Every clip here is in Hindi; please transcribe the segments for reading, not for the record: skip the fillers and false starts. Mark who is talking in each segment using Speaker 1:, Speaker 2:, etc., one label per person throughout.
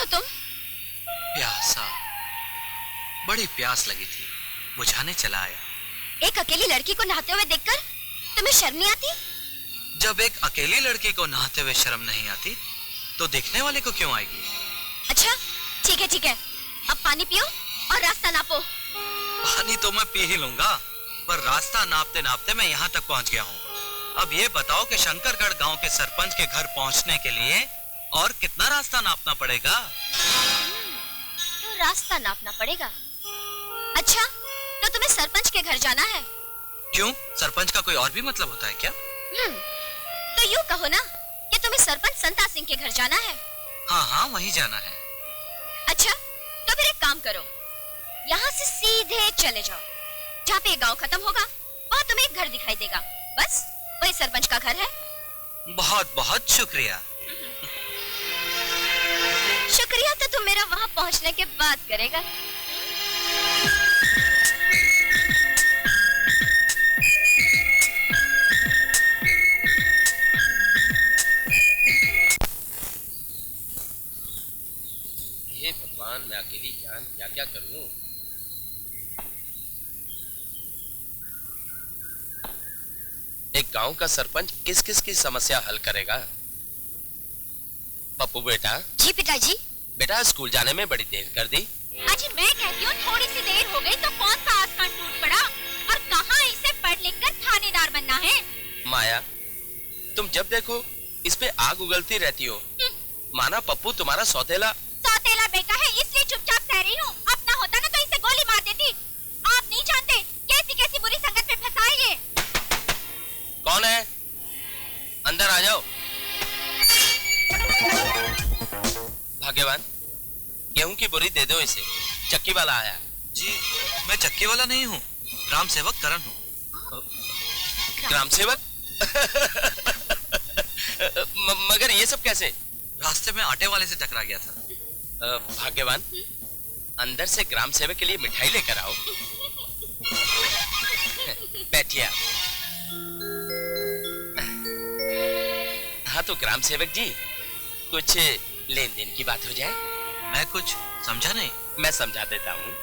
Speaker 1: तुम?
Speaker 2: प्यासा, बड़ी प्यास लगी थी, बुझाने चला आया।
Speaker 1: एक अकेली लड़की को नहाते हुए देखकर तुम्हें शर्म नहीं आती?
Speaker 2: जब एक अकेली लड़की को नहाते हुए शर्म नहीं आती, तो देखने वाले को क्यों आएगी?
Speaker 1: अच्छा, ठीक है। अब पानी पियो और रास्ता नापो।
Speaker 2: पानी तो मैं पी ही लूंगा, पर रास्ता नापते नापते मैं यहाँ तक पहुँच गया हूँ। अब ये बताओ कि शंकरगढ़ गांव के सरपंच के घर पहुँचने के लिए और कितना रास्ता नापना पड़ेगा?
Speaker 1: तो रास्ता नापना पड़ेगा। अच्छा, तो तुम्हें सरपंच के घर जाना है?
Speaker 2: क्यों, सरपंच का कोई और भी मतलब होता है क्या?
Speaker 1: तो यूँ कहो ना कि तुम्हें सरपंच संता सिंह के घर जाना है।
Speaker 2: हाँ, वहीं जाना है।
Speaker 1: अच्छा, तो फिर एक काम करो, यहाँ से सीधे चले जाओ। जहाँ पे गांव खत्म होगा वहाँ तुम्हें एक घर दिखाई देगा, बस वही सरपंच का घर है।
Speaker 2: बहुत बहुत शुक्रिया।
Speaker 1: शुक्रिया तो तुम मेरा वहाँ पहुँचने के बाद करेगा।
Speaker 3: हे भगवान, मैं अकेली जान क्या क्या करूं। एक गांव का सरपंच किस किस की समस्या हल करेगा? पप्पू बेटा।
Speaker 1: जी पिताजी।
Speaker 3: बेटा, स्कूल जाने में बड़ी देर कर दी।
Speaker 1: अजी मैं कहती हूँ थोड़ी सी देर हो गई तो कौन सा आसमान टूट पड़ा, और कहाँ इसे पढ़ लिख कर थानेदार बनना है।
Speaker 3: माया, तुम जब देखो इस पे आग उगलती रहती हो। माना पप्पू तुम्हारा सौतेला
Speaker 1: बेटा है, इसलिए चुपचाप सह रही हूँ। अपना होता ना तो इसे गोली मार देती। आप नहीं जानते कैसी कैसी बुरी संगत में फंसा है ये।
Speaker 3: कौन है? अंदर आ जाओ। भाग्यवान, गेहूं की बोरी दे दो इसे, चक्की वाला आया।
Speaker 2: जी, मैं चक्की वाला नहीं हूँ, ग्राम सेवक करण हूँ।
Speaker 3: ग्राम सेवक? मगर ये सब कैसे?
Speaker 2: रास्ते में आटे वाले से टकरा गया था।
Speaker 3: भाग्यवान, अंदर से ग्राम सेवक के लिए मिठाई लेकर आओ। बैठिए। हाँ तो ग्राम सेवक जी, कुछ लेन देन की बात हो जाए।
Speaker 2: मैं कुछ समझा नहीं।
Speaker 3: मैं समझा देता हूँ।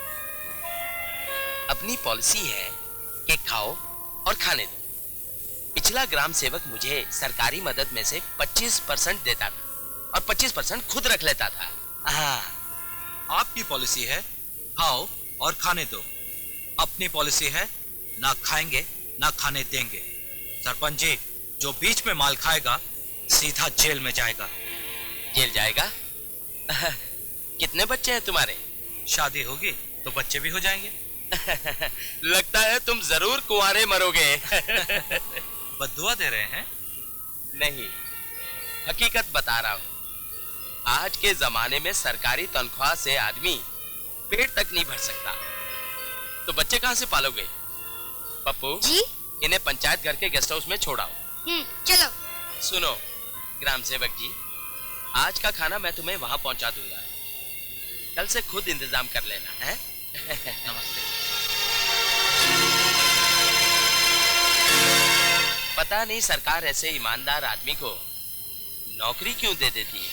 Speaker 3: अपनी पॉलिसी है कि खाओ और खाने दो। पिछला ग्राम सेवक मुझे सरकारी मदद में से 25% देता था और 25% खुद रख लेता था।
Speaker 2: हाँ, आपकी पॉलिसी है खाओ और खाने दो, अपनी पॉलिसी है ना खाएंगे ना खाने देंगे। सरपंच जी, जो बीच में माल खाएगा सीधा जेल में जाएगा।
Speaker 3: जेल जाएगा? कितने बच्चे हैं तुम्हारे?
Speaker 2: शादी होगी तो बच्चे भी हो जाएंगे।
Speaker 3: लगता है तुम जरूर कुंवारे मरोगे।
Speaker 2: बद्दुआ दे रहे हैं?
Speaker 3: नहीं, हकीकत बता रहा हूँ। आज के जमाने में सरकारी तनख्वाह से आदमी पेट तक नहीं भर सकता, तो बच्चे कहाँ से पालोगे? पप्पू
Speaker 1: जी?
Speaker 3: इन्हें पंचायत घर के गेस्ट हाउस में छोड़ाओ।
Speaker 1: चलो।
Speaker 3: सुनो ग्राम सेवक जी, आज का खाना मैं तुम्हें वहां पहुंचा दूंगा, कल से खुद इंतजाम कर लेना है।
Speaker 2: नमस्ते।
Speaker 3: पता नहीं सरकार ऐसे ईमानदार आदमी को नौकरी क्यों दे देती है।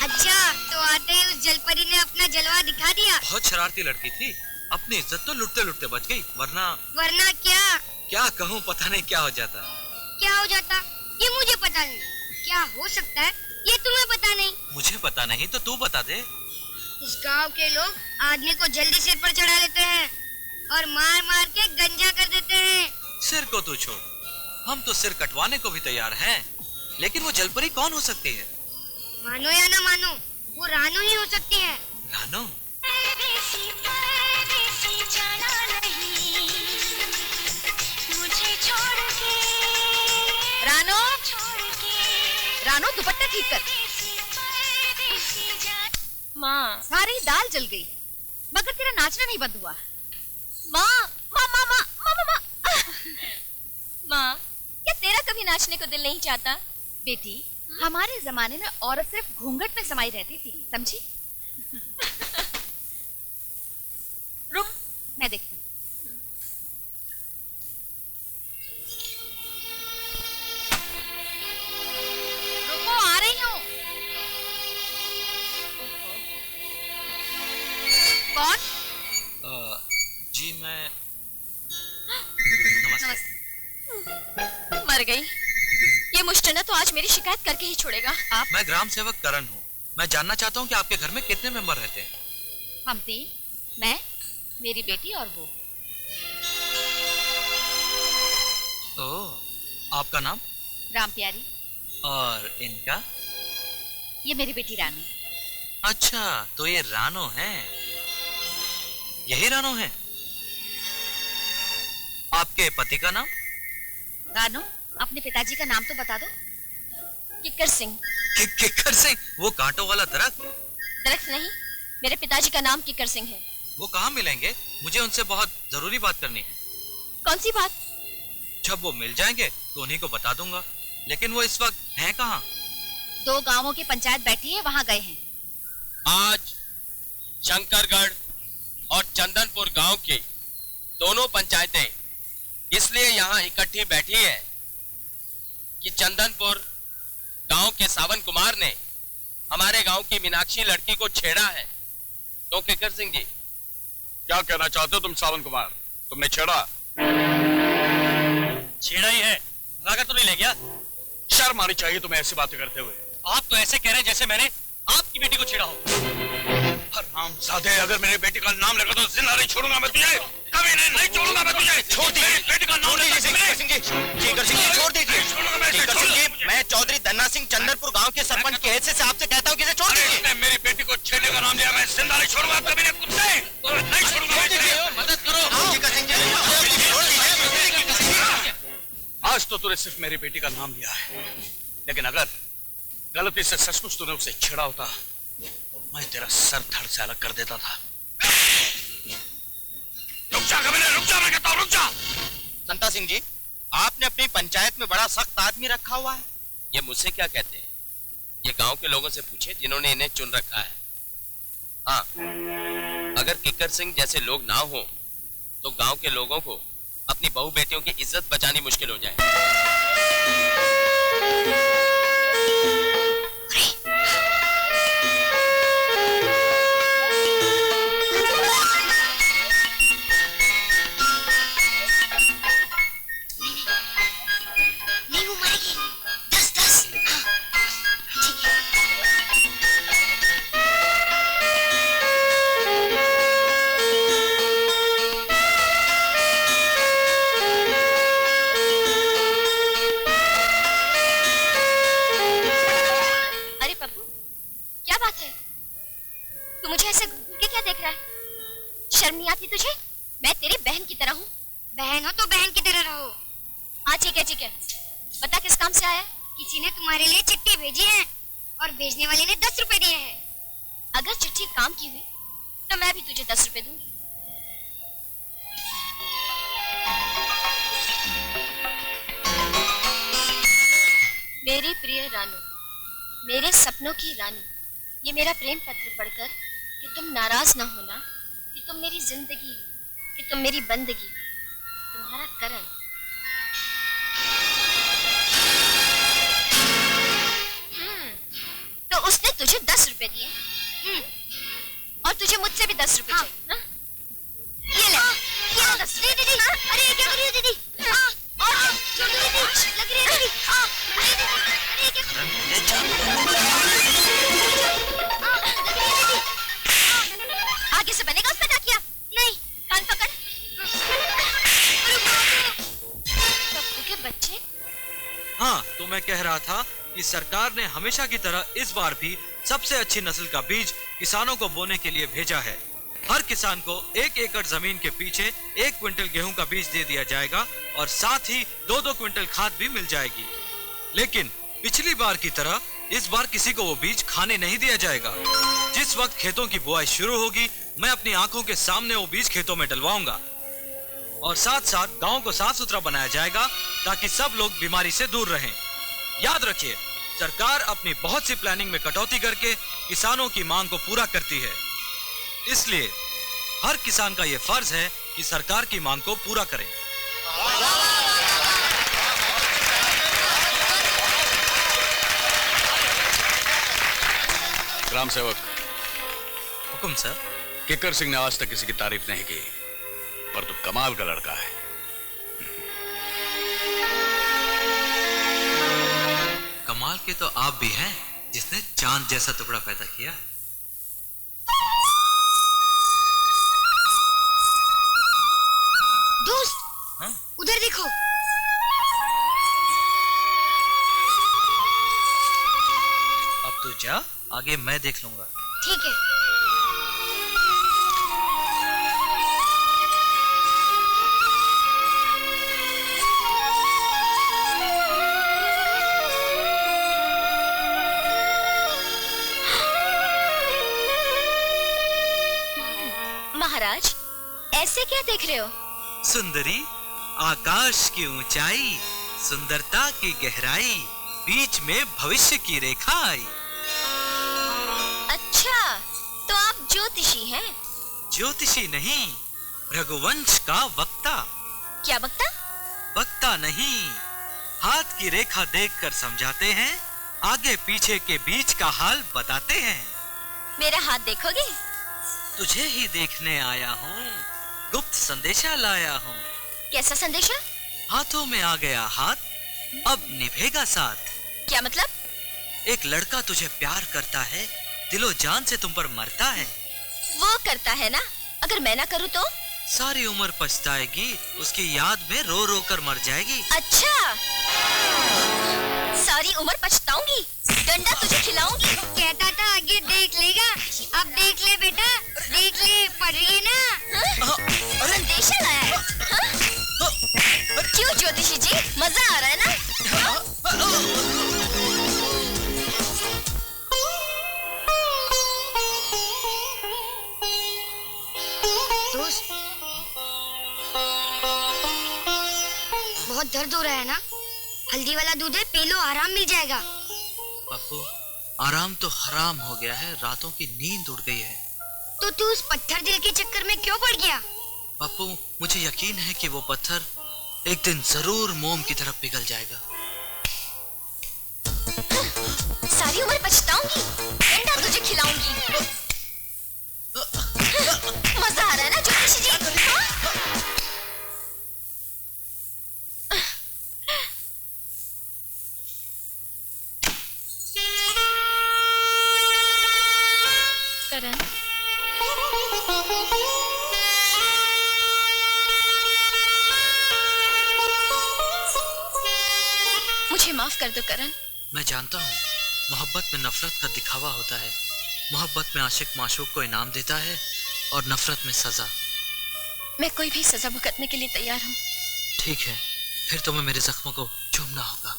Speaker 1: अच्छा, तो आते ही उस जलपरी ने अपना जलवा दिखा दिया।
Speaker 2: बहुत शरारती लड़की थी, अपनी इज्जत तो लुटते लुटते बच गई, वरना क्या कहूँ, पता नहीं क्या हो जाता।
Speaker 1: ये मुझे पता नहीं। क्या हो सकता है ये तुम्हें पता नहीं?
Speaker 2: मुझे पता नहीं तो तू बता दे।
Speaker 1: इस गांव के लोग आदमी को जल्दी सिर पर चढ़ा लेते हैं और मार मार के गंजा कर देते हैं।
Speaker 2: सिर को तू छोड़, हम तो सिर कटवाने को भी तैयार हैं, लेकिन वो जलपरी कौन हो सकती है?
Speaker 1: मानो या ना मानो, वो रानू ही हो सकती है।
Speaker 2: रानू?
Speaker 1: रानू दुपट्टा ठीक कर। माँ, सारी दाल जल गई, मगर तेरा नाचना नहीं बंद हुआ। माँ, माँ, माँ, माँ, माँ, माँ, माँ, माँ, क्या तेरा कभी नाचने को दिल नहीं चाहता? बेटी, हमारे जमाने में औरत सिर्फ घूंघट में समाई रहती थी, समझी? रुक, मैं देखती हूँ। रुको, आ रही हूँ। मर गई। ये मुश्तना तो आज मेरी शिकायत करके ही छोड़ेगा। आप?
Speaker 2: मैं ग्राम सेवक करण हूँ। मैं जानना चाहता हूँ कि आपके घर में कितने मेंबर रहते हैं?
Speaker 1: हम तीन, मैं, मेरी बेटी और वो।
Speaker 2: ओह, आपका नाम?
Speaker 1: राम प्यारी।
Speaker 2: और इनका?
Speaker 1: ये मेरी बेटी रानू।
Speaker 2: अच्छा, तो ये रानो है। यही रानो है? आपके पति का नाम?
Speaker 1: रानू, अपने पिताजी का नाम तो बता दो। किक्कर सिंह।
Speaker 2: किक्कर सिंह? वो कांटों वाला दरख्त?
Speaker 1: दरख्त नहीं, मेरे पिताजी का नाम किक्कर सिंह है।
Speaker 2: वो कहाँ मिलेंगे? मुझे उनसे बहुत जरूरी बात करनी है।
Speaker 1: कौन सी बात?
Speaker 2: जब वो मिल जाएंगे तो उन्हीं को बता दूंगा। लेकिन वो इस वक्त हैं कहाँ?
Speaker 1: 2 गांवों की पंचायत बैठी है, वहां गए हैं।
Speaker 3: आज शंकरगढ़ और चंदनपुर गांव की दोनों पंचायतें इसलिए यहाँ इकट्ठी बैठी है कि चंदनपुर गांव के सावन कुमार ने हमारे गांव की मीनाक्षी लड़की को छेड़ा है। तो किक्कर सिंह जी,
Speaker 4: क्या कहना चाहते हो तुम सावन कुमार? तुमने छेड़ा?
Speaker 2: छेड़ा ही है, भागा तो नहीं ले गया?
Speaker 4: शर्म आनी चाहिए तुम्हें ऐसी बातें करते हुए।
Speaker 2: आप तो ऐसे कह रहे हैं जैसे मैंने आपकी बेटी को छेड़ा हो।
Speaker 4: हरामजादे, अगर मेरी बेटी का नाम लेगा तो जिंदा नहीं छोड़ूंगा मैं तुझे। कभी नहीं छोड़ूंगा मैं तुझे। छोड़ दीजिए बेटी का नाम लेगा।
Speaker 3: किक्कर सिंह जी छोड़ दीजिए। किक्कर सिंह जी, मैं चौधरी धन्ना सिंह चंदनपुर गांव के सरपंच की हैसियत से आपसे कहता हूँ कि इसे छोड़ दीजिए।
Speaker 4: मेरी बेटी को छेड़ने का नाम लिया, मैं जिंदा नहीं छोड़ूंगा कभी नहीं। कुत्ते नहीं छोड़ूंगा।
Speaker 3: मदद करो किक्कर सिंह जी, छोड़ दीजिए।
Speaker 4: आज तो तूने सिर्फ मेरी बेटी का नाम लिया है, लेकिन अगर गलती से सचमुच तूने उसे छेड़ा होता तो मैं तेरा सर धड़ से अलग कर देता था। रुक जा कमीने, रुक जा, मैं कहता हूं रुक जा।
Speaker 3: संता सिंह जी, आपने अपनी पंचायत में बड़ा सख्त आदमी रखा हुआ है। ये मुझसे क्या कहते हैं? ये गांव के लोगों से पूछे जिन्होंने इन्हें चुन रखा है। हाँ, अगर किक्कर सिंह जैसे लोग ना हो तो गांव के लोगों को अपनी बहू बेटियों की इज्जत बचानी मुश्किल हो जाए।
Speaker 1: नहीं, वो मरेगी। 10-10। ठीक है। अरे पप्पू, क्या बात है? तू मुझे ऐसे घूर के क्या देख रहा है? शर्म नहीं आती तुझे? मैं तेरी बहन की तरह हूँ। बहन हो तो बहन की तरह रहो। हाँ ठीक है ठीक है। बता किस काम से आया? किसी ने तुम्हारे लिए चिट्ठी भेजी है और भेजने वाले ने 10 रुपए दिए हैं। अगर चिट्ठी काम की हुई तो मैं भी तुझे 10 रुपए दूंगी। मेरी प्रिय रानू, मेरे सपनों की रानी, ये मेरा प्रेम पत्र पढ़कर कि तुम नाराज न होना, कि तुम मेरी जिंदगी हो, कि तुम मेरी बंदगी हो। तुम्हारा करण। तो उसने तुझे 10 रुपए दिए और तुझे मुझसे भी 10 रुपए चाहिए। हाँ? ये ले, ये लो 10। दीदी, अरे क्या कर रही हो दीदी? और छोड़ दो दीदी, लग रही है दीदी। अरे क्या कर आगे से बनेगा उसका टाकिया? नहीं, कान पकड़। पप्पू के बच्चे।
Speaker 2: हाँ, तो मैं कह रहा था कि सरकार ने हमेशा की तरह इस बार भी सबसे अच्छी नस्ल का बीज किसानों को बोने के लिए भेजा है। हर किसान को 1 एकड़ जमीन के पीछे 1 क्विंटल गेहूं का बीज दे दिया जाएगा और साथ ही 2-2 क्विंटल खाद भी मिल जाएगी। लेकिन पिछली बार की तरह इस बार किसी को वो बीज खाने नहीं दिया जाएगा। जिस वक्त खेतों की बुआई शुरू होगी, मैं अपनी आंखों के सामने वो बीज खेतों में डलवाऊंगा और साथ साथ गांव को साफ सुथरा बनाया जाएगा ताकि सब लोग बीमारी से दूर रहें। याद रखिए, सरकार अपनी बहुत सी प्लानिंग में कटौती करके किसानों की मांग को पूरा करती है। इसलिए हर किसान का यह फर्ज है कि सरकार की मांग को पूरा करें।
Speaker 4: ग्राम सेवक।
Speaker 2: हुकुम सर।
Speaker 4: किक्कर सिंह ने आज तक किसी की तारीफ नहीं की, पर तू कमाल का लड़का है।
Speaker 2: तो आप भी हैं जिसने चांद जैसा टुकड़ा पैदा किया।
Speaker 1: दोस्त,
Speaker 2: हाँ?
Speaker 1: उधर देखो।
Speaker 2: अब तो जा, आगे मैं देख लूंगा।
Speaker 1: ठीक है। महाराज, ऐसे क्या देख रहे हो?
Speaker 2: सुंदरी, आकाश की ऊंचाई, सुंदरता की गहराई, बीच में भविष्य की रेखा आई।
Speaker 1: अच्छा, तो आप ज्योतिषी हैं?
Speaker 2: ज्योतिषी नहीं, रघुवंश का वक्ता।
Speaker 1: क्या वक्ता?
Speaker 2: वक्ता नहीं, हाथ की रेखा देखकर समझाते हैं, आगे पीछे के बीच का हाल बताते हैं।
Speaker 1: मेरा हाथ देखोगे?
Speaker 2: तुझे ही देखने आया हूँ, गुप्त संदेशा लाया हूँ।
Speaker 1: कैसा संदेशा?
Speaker 2: हाथों में आ गया हाथ, अब निभेगा साथ।
Speaker 1: क्या मतलब?
Speaker 2: एक लड़का तुझे प्यार करता है, दिलो जान से तुम पर मरता है।
Speaker 1: वो करता है ना, अगर मैं ना करूँ तो?
Speaker 2: सारी उम्र पछताएगी, उसकी याद में रो रो कर मर जाएगी।
Speaker 1: अच्छा, सारी उम्र पछताऊंगी, डंडा तुझे खिलाऊंगी।
Speaker 5: कहता था आगे देख लेगा, अब देख ले बेटा, देख ले, पढ़ रही है ना।
Speaker 1: संदेशा लाया है? हाँ? क्यों ज्योतिषी जी, मजा आ रहा है ना?
Speaker 5: दोस्त, बहुत दर्द हो रहा है ना? हल्दी वाला दूध है, पी लो, आराम मिल जाएगा।
Speaker 2: पप्पू, आराम तो हराम हो गया है, रातों की नींद उड़ गई है।
Speaker 5: तो तू उस पत्थर दिल के चक्कर में क्यों पड़ गया?
Speaker 2: पप्पू, मुझे यकीन है कि वो पत्थर एक दिन जरूर मोम की तरफ पिघल जाएगा।
Speaker 1: सारी उम्र पछताऊंगी, डंडा तुझे खिलाऊंगी। मजा आ रहा है ना ज्योतिषी जी? हाँ? करण, मुझे माफ कर दो करण।
Speaker 2: मैं जानता हूँ, मोहब्बत में नफरत का दिखावा होता है। मोहब्बत में आशिक माशूक को इनाम देता है और नफरत में सजा।
Speaker 1: मैं कोई भी सजा भुगतने के लिए तैयार हूँ।
Speaker 2: ठीक है, फिर तुम्हें मेरे जख्मों को चूमना होगा।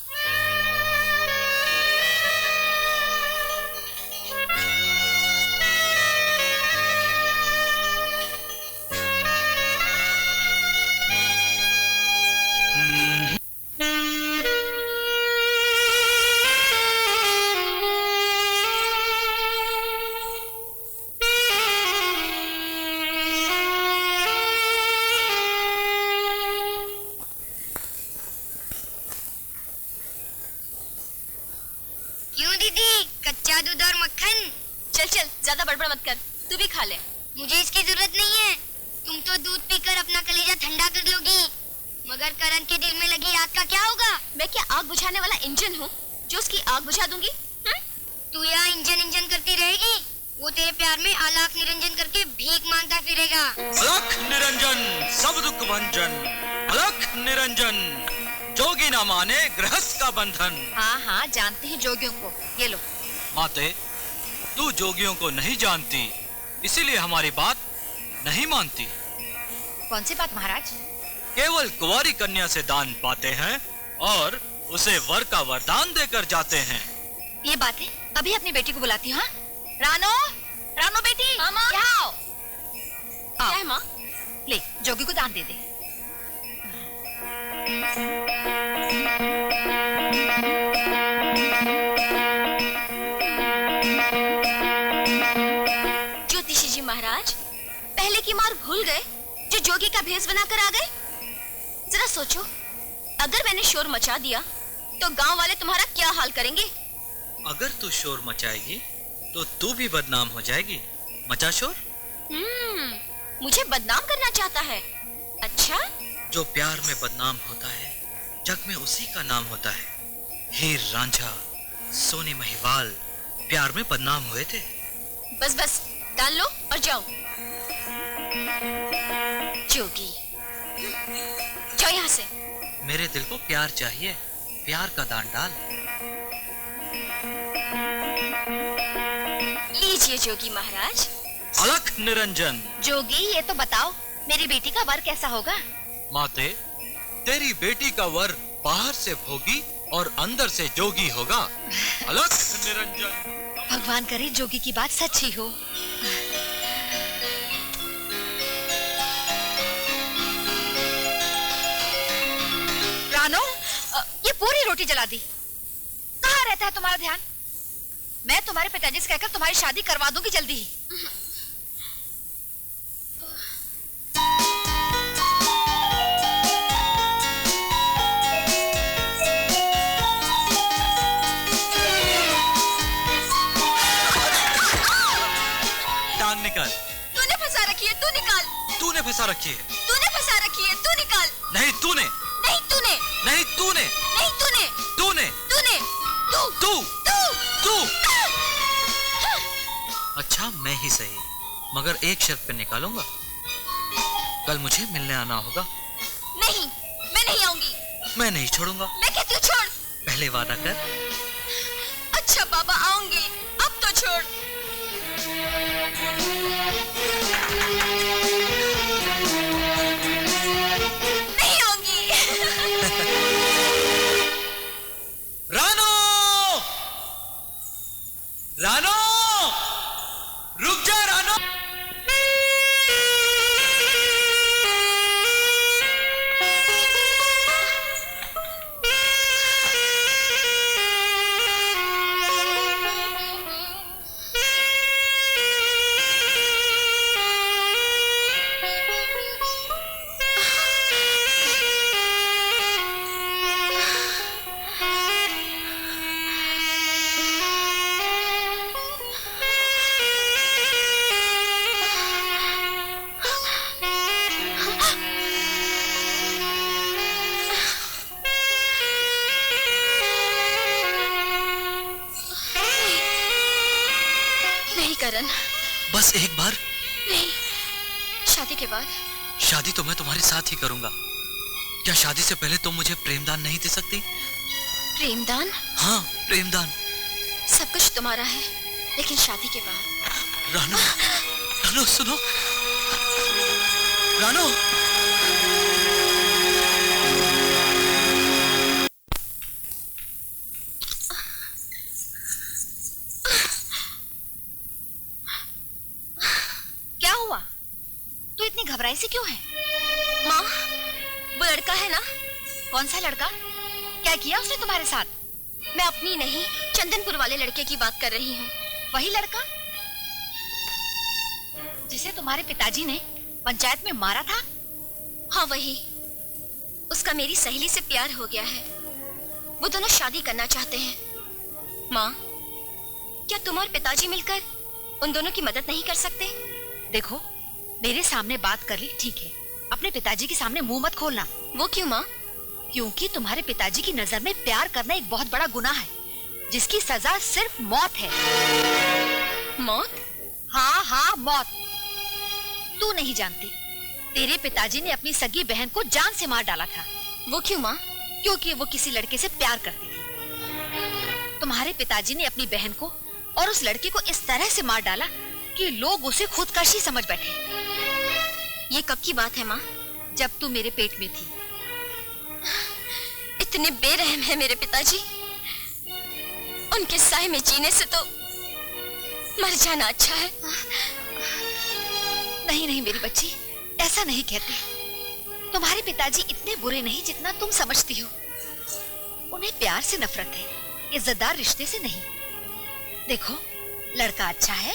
Speaker 5: क्यों दीदी, कच्चा दूध और मक्खन?
Speaker 1: चल चल, ज्यादा बड़बड़ मत कर, तू भी खा ले।
Speaker 5: मुझे इसकी जरूरत नहीं है। तुम तो दूध पीकर अपना कलेजा ठंडा कर लोगी, मगर करण के दिल में लगी आग का क्या होगा?
Speaker 1: मैं क्या आग बुझाने वाला इंजन हूँ जो उसकी आग बुझा दूंगी?
Speaker 5: तू यहाँ इंजन इंजन करती रहेगी, वो तेरे प्यार में आलाख निरंजन करके भीख मांगता फिरेगा।
Speaker 2: अलख निरंजन, सब दुख भंजन। अलख निरंजन, जोगी ना माने गृहस्थ का बंधन।
Speaker 1: हाँ हाँ, जानते हैं जोगियों को, ये लो।
Speaker 2: माते, तू जोगियों को नहीं जानती, इसीलिए हमारी बात नहीं मानती।
Speaker 1: कौन सी बात महाराज?
Speaker 2: केवल कुंवारी कन्या से दान पाते हैं और उसे वर का वरदान देकर जाते हैं।
Speaker 1: ये बात है, अभी अपनी बेटी को बुलाती हूँ। हाँ? रानो, रानो बेटी, मामा, यहाँ आओ। क्या है माँ? ले, जोगी को दान दे दे। ज्योतिषी जी महाराज, पहले की मार भूल गए जो जोगी का भेष बनाकर आ गए? जरा सोचो, अगर मैंने शोर मचा दिया तो गांव वाले तुम्हारा क्या हाल करेंगे?
Speaker 2: अगर तू शोर मचाएगी तो तू भी बदनाम हो जाएगी। मचा शोर।
Speaker 1: मुझे बदनाम करना चाहता है? अच्छा,
Speaker 2: जो प्यार में बदनाम होता है, जग में उसी का नाम होता है। हीर रांझा, सोनी महिवाल प्यार में बदनाम हुए थे।
Speaker 1: बस बस डाल लो और जाओ। जोगी, जाओ यहाँ से।
Speaker 2: मेरे दिल को प्यार चाहिए, प्यार का दान डाल।
Speaker 1: लीजिए जोगी महाराज।
Speaker 2: अलख निरंजन।
Speaker 1: जोगी, ये तो बताओ मेरी बेटी का वर कैसा होगा?
Speaker 2: माते, तेरी बेटी का वर बाहर से भोगी और अंदर से जोगी होगा। अलख निरंजन।
Speaker 1: भगवान करे जोगी की बात सच ही हो। रानो, ये पूरी रोटी जला दी। कहाँ रहता है तुम्हारा ध्यान? मैं तुम्हारे पिताजी से कहकर तुम्हारी शादी करवा दूंगी जल्दी ही।
Speaker 2: टांग निकाल।
Speaker 1: तूने फंसा रखी है, तू निकाल।
Speaker 2: तूने फंसा रखी है।
Speaker 1: तूने फंसा रखी है, तू निकाल।
Speaker 2: नहीं तूने।
Speaker 1: नहीं तूने।
Speaker 2: नहीं तूने।
Speaker 1: नहीं तूने।
Speaker 2: तूने।
Speaker 1: तूने। तू।
Speaker 2: तू।
Speaker 1: तू।
Speaker 2: तू। अच्छा मैं ही सही, मगर एक शर्त पे निकालूंगा। कल मुझे मिलने आना होगा।
Speaker 1: नहीं, मैं नहीं आऊंगी।
Speaker 2: मैं नहीं छोड़ूंगा।
Speaker 1: मैं कहती हूँ छोड़।
Speaker 2: पहले वादा कर।
Speaker 1: अच्छा बाबा, आऊंगी। अब तो छोड़। नहीं आऊंगी।
Speaker 2: रानो! रानो! रुक जा रानो!
Speaker 1: करण,
Speaker 2: बस एक बार।
Speaker 1: नहीं, शादी के बाद।
Speaker 2: शादी तो मैं तुम्हारे साथ ही करूंगा। क्या शादी से पहले तुम मुझे प्रेमदान नहीं दे सकती?
Speaker 1: प्रेमदान?
Speaker 2: हाँ, प्रेमदान।
Speaker 1: सब कुछ तुम्हारा है, लेकिन शादी के बाद।
Speaker 2: रानो, रानो सुनो। रानो।
Speaker 1: क्या हुआ? तू इतनी घबराई सी क्यों है? माँ, वो लड़का है ना? कौन सा लड़का? क्या किया उसने तुम्हारे साथ? मैं अपनी नहीं, चंदनपुर वाले लड़के की बात कर रही हूँ। वही लड़का जिसे तुम्हारे पिताजी ने पंचायत में मारा था? हाँ वही। उसका मेरी सहेली से प्यार हो गया है। वो दोनों शादी करना चाहते हैं। माँ, क्या तुम और पिताजी मिलकर उन दोनों की मदद नहीं कर सकते? देखो, मेरे सामने बात कर ली ठीक है, अपने पिताजी के सामने मुंह मत खोलना। वो क्यों माँ? क्योंकि तुम्हारे पिताजी की नजर में प्यार करना एक बहुत बड़ा गुनाह है, जिसकी सजा सिर्फ मौत है। मौत? हाँ हाँ, मौत। तू नहीं जानती, तेरे पिताजी ने अपनी सगी बहन को जान से मार डाला था। वो क्यों माँ? क्योंकि वो किसी लड़के से प्यार करती थी। तुम्हारे पिताजी ने अपनी बहन को और उस लड़के को इस तरह से मार डाला कि लोग उसे खुदकशी समझ बैठे। ये कब की बात है माँ? जब तू मेरे पेट में थी। इतने बेरहम है मेरे पिताजी। उनके साए में जीने से तो मर जाना अच्छा है। नहीं नहीं मेरी बच्ची, ऐसा नहीं कहते। तुम्हारे पिताजी इतने बुरे नहीं जितना तुम समझती हो। उन्हें प्यार से नफरत है, इज्जतदार रिश्ते से नहीं। देखो, लड़का अच्छा है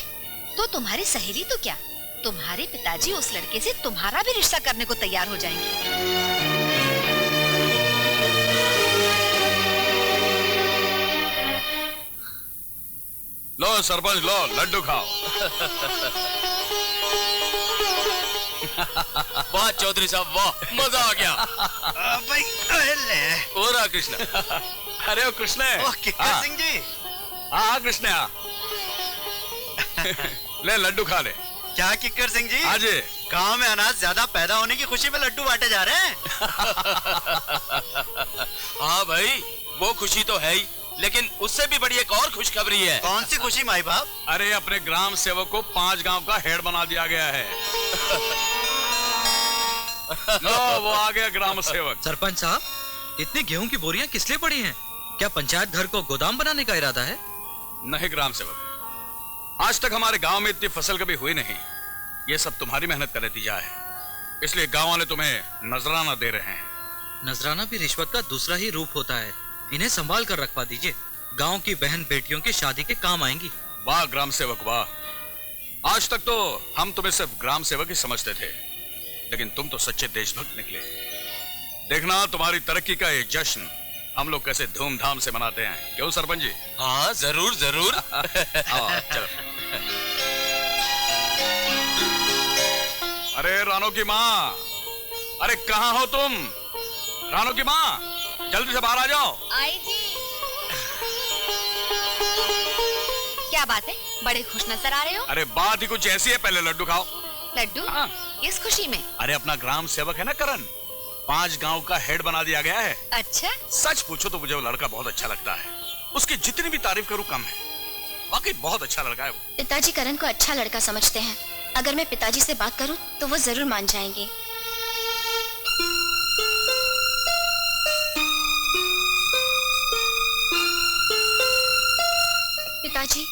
Speaker 1: तो तुम्हारी सहेली तो क्या, तुम्हारे पिताजी उस लड़के से तुम्हारा भी रिश्ता करने को तैयार हो जाएंगे।
Speaker 4: लो सरपंच, लो लड्डू खाओ।
Speaker 3: वाह चौधरी साहब, वाह, मजा आ गया।
Speaker 6: भाई ले।
Speaker 3: हो रहा कृष्ण।
Speaker 4: अरे ओ कृष्ण,
Speaker 6: किशन सिंह जी,
Speaker 4: हाँ कृष्णा, ले लड्डू खा ले।
Speaker 6: क्या किक्कर सिंह जी?
Speaker 4: हाँ जी।
Speaker 6: गांव में अनाज ज्यादा पैदा होने की खुशी में लड्डू बांटे जा रहे हैं।
Speaker 3: हाँ भाई, वो खुशी तो है ही, लेकिन उससे भी बड़ी एक और खुशखबरी है।
Speaker 6: कौन सी खुशी माई बाप?
Speaker 4: अरे अपने ग्राम सेवक को 5 गांव का हेड बना दिया गया है। लो, वो आ गया ग्राम सेवक।
Speaker 2: सरपंच साहब, इतनी गेहूं की बोरियां किस लिए पड़ी हैं? क्या पंचायत घर को गोदाम बनाने का इरादा है?
Speaker 4: नहीं ग्राम सेवक, आज तक हमारे गांव में इतनी फसल कभी हुई नहीं। ये सब तुम्हारी मेहनत का नतीजा है, इसलिए गांव वाले तुम्हें नजराना दे रहे हैं।
Speaker 2: नजराना भी रिश्वत का दूसरा ही रूप होता है। इन्हें संभाल कर रखवा दीजिए, गांव की बहन बेटियों की शादी के काम आएंगी।
Speaker 4: वाह ग्राम सेवक वाह, आज तक तो हम तुम्हें सिर्फ ग्राम सेवक ही समझते थे, लेकिन तुम तो सच्चे देशभक्त निकले। देखना तुम्हारी तरक्की का ये जश्न हम लोग कैसे धूमधाम से मनाते हैं, क्यों सरपंच जी?
Speaker 3: हाँ जरूर जरूर।
Speaker 4: चलो। अरे रानो की माँ, अरे कहाँ हो तुम? रानो की माँ, जल्दी से बाहर आ जाओ।
Speaker 1: आई जी। क्या बात है, बड़े खुश नजर आ रहे हो?
Speaker 4: अरे बात ही कुछ ऐसी है, पहले लड्डू खाओ।
Speaker 1: लड्डू?
Speaker 4: हाँ।
Speaker 1: किस खुशी में?
Speaker 4: अरे अपना ग्राम सेवक है ना करण, 5 गांव का हेड बना दिया गया है।
Speaker 1: अच्छा।
Speaker 4: सच पूछो तो मुझे वो लड़का बहुत अच्छा लगता है, उसकी जितनी भी तारीफ करूं कम है। वाकई बहुत अच्छा लड़का है वो।
Speaker 5: पिताजी करण को अच्छा लड़का समझते हैं। अगर मैं पिताजी से बात करूं तो वो जरूर मान जाएंगे। पिताजी,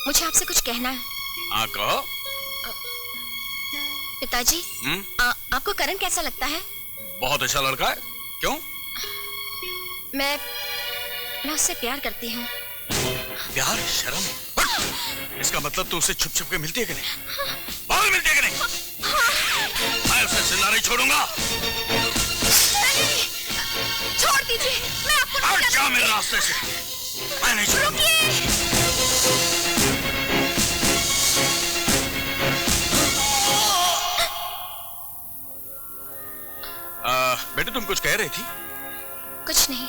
Speaker 5: मुझे आपसे कुछ कहना है।
Speaker 4: हाँ कहो।
Speaker 5: पिताजी, आपको करण कैसा लगता है?
Speaker 4: बहुत अच्छा लड़का है। क्यों?
Speaker 5: मैं उससे प्यार करती हूँ।
Speaker 4: प्यार? शर्म? इसका मतलब तू उसे छुप छुप के मिलती है कि नहीं? बहुत मिलती है कि नहीं? मैं उसे जिंदा नहीं छोड़ूंगा।
Speaker 1: छोड़ दीजिए, मैं आपको नहीं
Speaker 4: हट जा
Speaker 1: जानती।
Speaker 4: मेरे रास्ते से, मैं नहीं छोड़ूंगा। बेटे तुम कुछ कह रही थी?
Speaker 5: कुछ नहीं।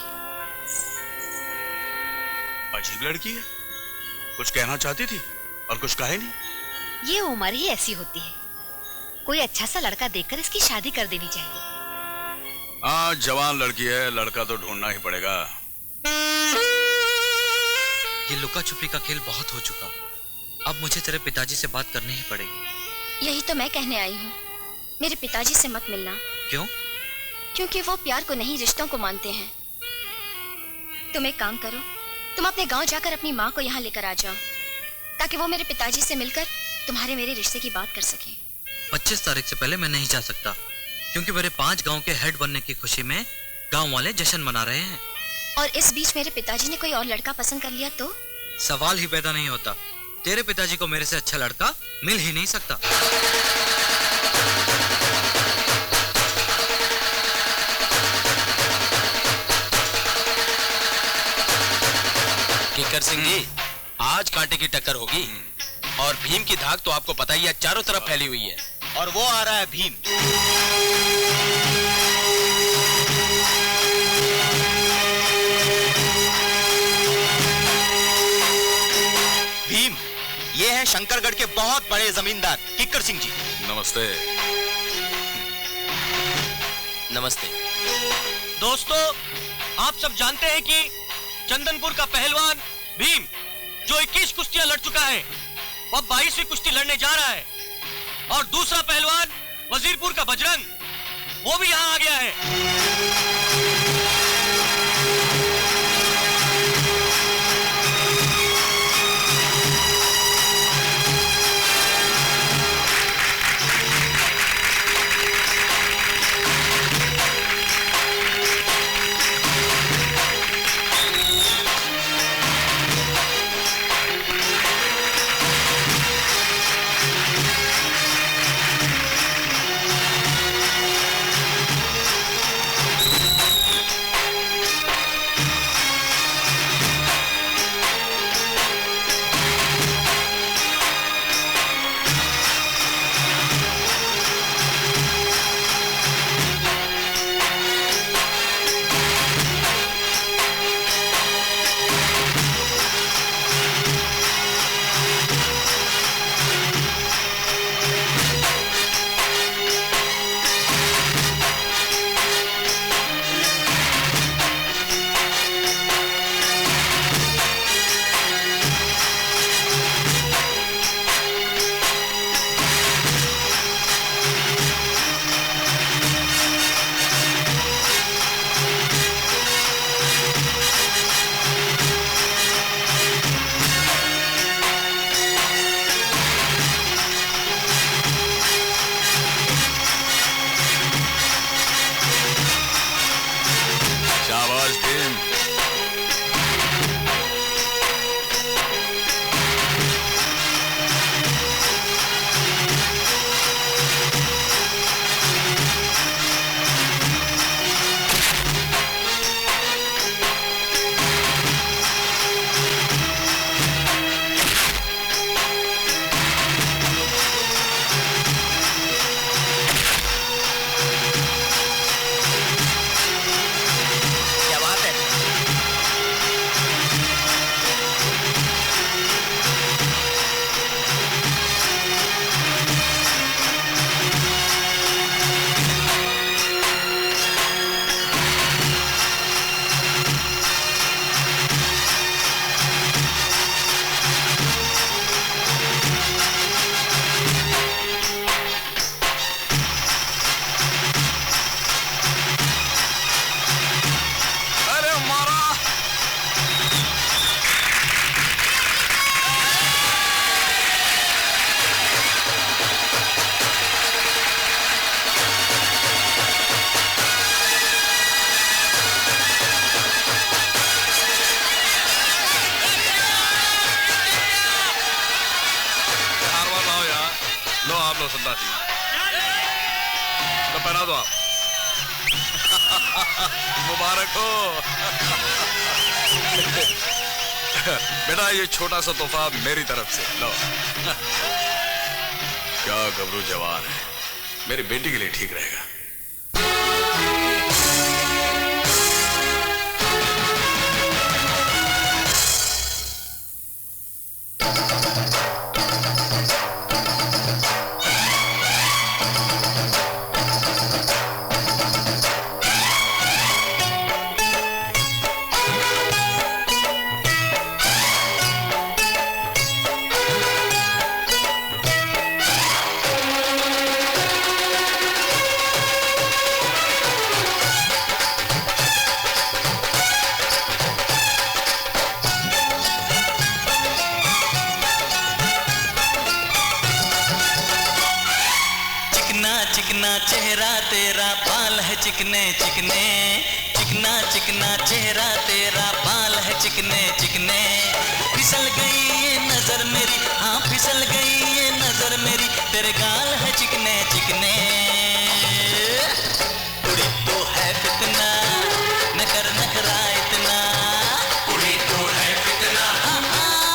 Speaker 4: अजीब लड़की है, कुछ कहना चाहती थी और कुछ कहा ही नहीं।
Speaker 1: ये उम्र ही ऐसी होती है, कोई अच्छा सा लड़का देखकर इसकी शादी कर देनी चाहिए।
Speaker 4: जवान लड़की है, लड़का तो ढूंढना ही पड़ेगा।
Speaker 2: ये लुका छुपी का खेल बहुत हो चुका, अब मुझे तेरे पिताजी से बात करनी ही पड़ेगी।
Speaker 5: यही तो मैं कहने आई हूँ, मेरे पिताजी से मत मिलना।
Speaker 2: क्यों?
Speaker 5: क्योंकि वो प्यार को नहीं रिश्तों को मानते हैं। तुम एक काम करो, तुम अपने गांव जाकर अपनी माँ को यहाँ लेकर आ जाओ, ताकि वो मेरे पिताजी से मिलकर तुम्हारे मेरे रिश्ते की बात कर सके।
Speaker 2: 25 तारीख से पहले मैं नहीं जा सकता, क्योंकि मेरे 5 गांव के हेड बनने की खुशी में गांव वाले जश्न मना रहे हैं।
Speaker 5: और इस बीच मेरे पिताजी ने कोई और लड़का पसंद कर लिया तो?
Speaker 2: सवाल ही पैदा नहीं होता। तेरे पिताजी को मेरे से अच्छा लड़का मिल ही नहीं सकता।
Speaker 3: किक्कर सिंह जी, आज कांटे की टक्कर होगी। और भीम की धाक तो आपको पता ही है, चारों तरफ फैली हुई है।
Speaker 6: और वो आ रहा है भीम। भीम, ये है शंकरगढ़ के बहुत बड़े जमींदार किक्कर सिंह जी।
Speaker 4: नमस्ते।
Speaker 3: नमस्ते।
Speaker 6: दोस्तों, आप सब जानते हैं कि चंदनपुर का पहलवान भीम, जो 21 कुश्तियां लड़ चुका है, वह 22वीं कुश्ती लड़ने जा रहा है। और दूसरा पहलवान वजीरपुर का बजरंग, वो भी यहाँ आ गया है।
Speaker 4: दो आप। मुबारक हो। बेटा ये छोटा सा तोहफा मेरी तरफ से लो। क्या गबरू जवान है, मेरी बेटी के लिए ठीक रहेगा।
Speaker 7: चिकना चेहरा तेरा, बाल है चिकने चिकने, चिकना चिकना चेहरा तेरा, बाल है चिकने चिकने। फिसल गई ये नजर मेरी, हाँ फिसल गई ये नजर मेरी, तेरे गाल है चिकने चिकने। कुड़ी तो है फितना, न कर नखरा इतना, कुड़ी तो है फितना,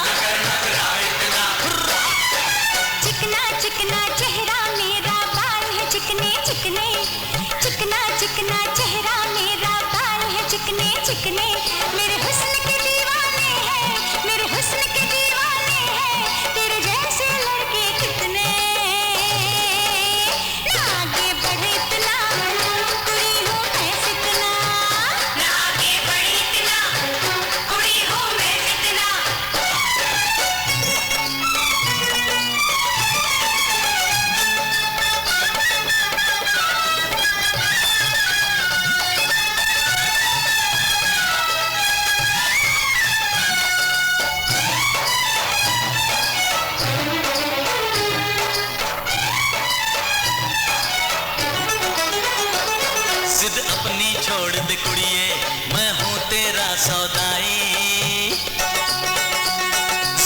Speaker 7: न कर नखरा इतना।
Speaker 8: चिकना चिकना चेहरा मेरा, बाल है चिकने चिकने, चिकना चिकना चेहरा मेरा, बाल है चिकने चिकने। मेरे हुस्न के दीवाने हैं, मेरे हुस्न के दीवाने हैं, तेरे जैसे लड़के कितने। ना आगे बढ़े इतना, कुड़ी हूँ मैं फितना, ना आगे बढ़े इतना, कुड़ी हूँ मैं फितना।
Speaker 7: जिद अपनी छोड़ दे कुड़िए, मैं हूँ तेरा सौदाई।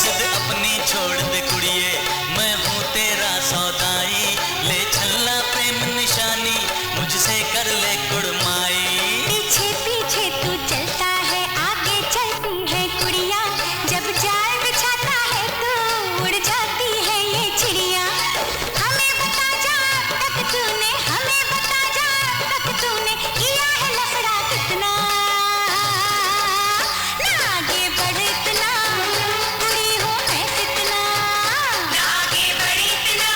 Speaker 7: जिद अपनी छोड़ दे कुड़िए, मैं हूँ तेरा सौदाई। ले छल्ला प्रेम निशानी, मुझसे कर ले कुड़माई।
Speaker 8: पीछे पीछे तू चलता है, आगे चलती है कुड़िया, जब जाल बिछाता है तो उड़ जाती है ये चिड़िया। हमें बता जा अब तक तूने, हमें बता जा अब तक तूने, किया है लफड़ा कितना। ना आगे बढ़ इतना, कुड़ी हूँ मैं फितना, ना आगे बढ़ इतना,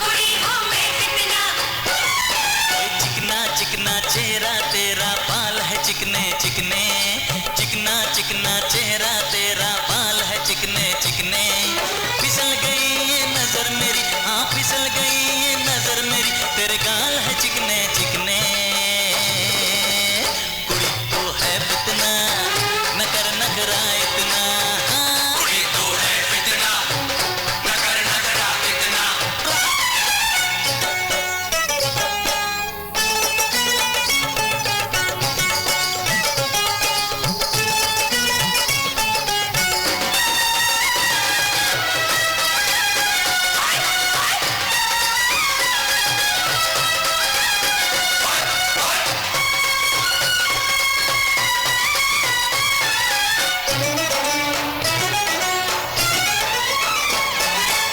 Speaker 8: कुड़ी हूँ मैं फितना।
Speaker 7: ओए चिकना चिकना चेहरा तेरा, बाल है चिकने चिकने, चिकना चिकना चेहरा तेरा, बाल है चिकने चिकने। फिसल गई ये नजर मेरी, हाँ फिसल गई ये नजर मेरी, तेरे गाल है चिकने चिकने। कुड़ी तो है फितना, न कर नखरा इतना, कुड़ी तो है फितना, न कर नखरा इतना।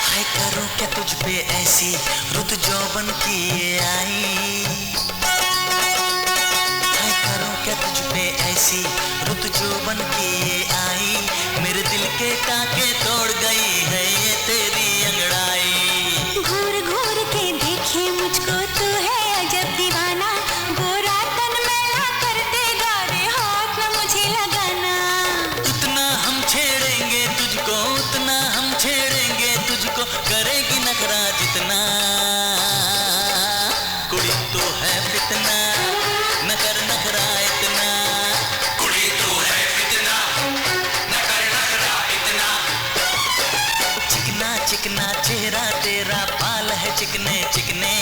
Speaker 7: हाय करूं क्या तुझ पे ऐसी रुत जौबन की ये आई। हाय करूं क्या तुझ पे ऐसी रुत जौबन की ये आई, मेरे दिल के टाके तोड़ गई है ये तेरी अंगड़ाई।
Speaker 8: घूर घूर के देखे मुझको तू है अजब दीवाना, गोरा तन मैला कर देगा रे हाथ में मुझे लगाना।
Speaker 7: उतना हम छेड़ेंगे तुझको, उतना हम छेड़ेंगे तुझको, करेगी नखरा जितना। कुड़ी तो है फितना, न कर नखरा इतना, कुड़ी तो है फितना, न कर नखरा इतना। चिकना चिकना चेहरा तेरा, बाल है चिकने चिकने।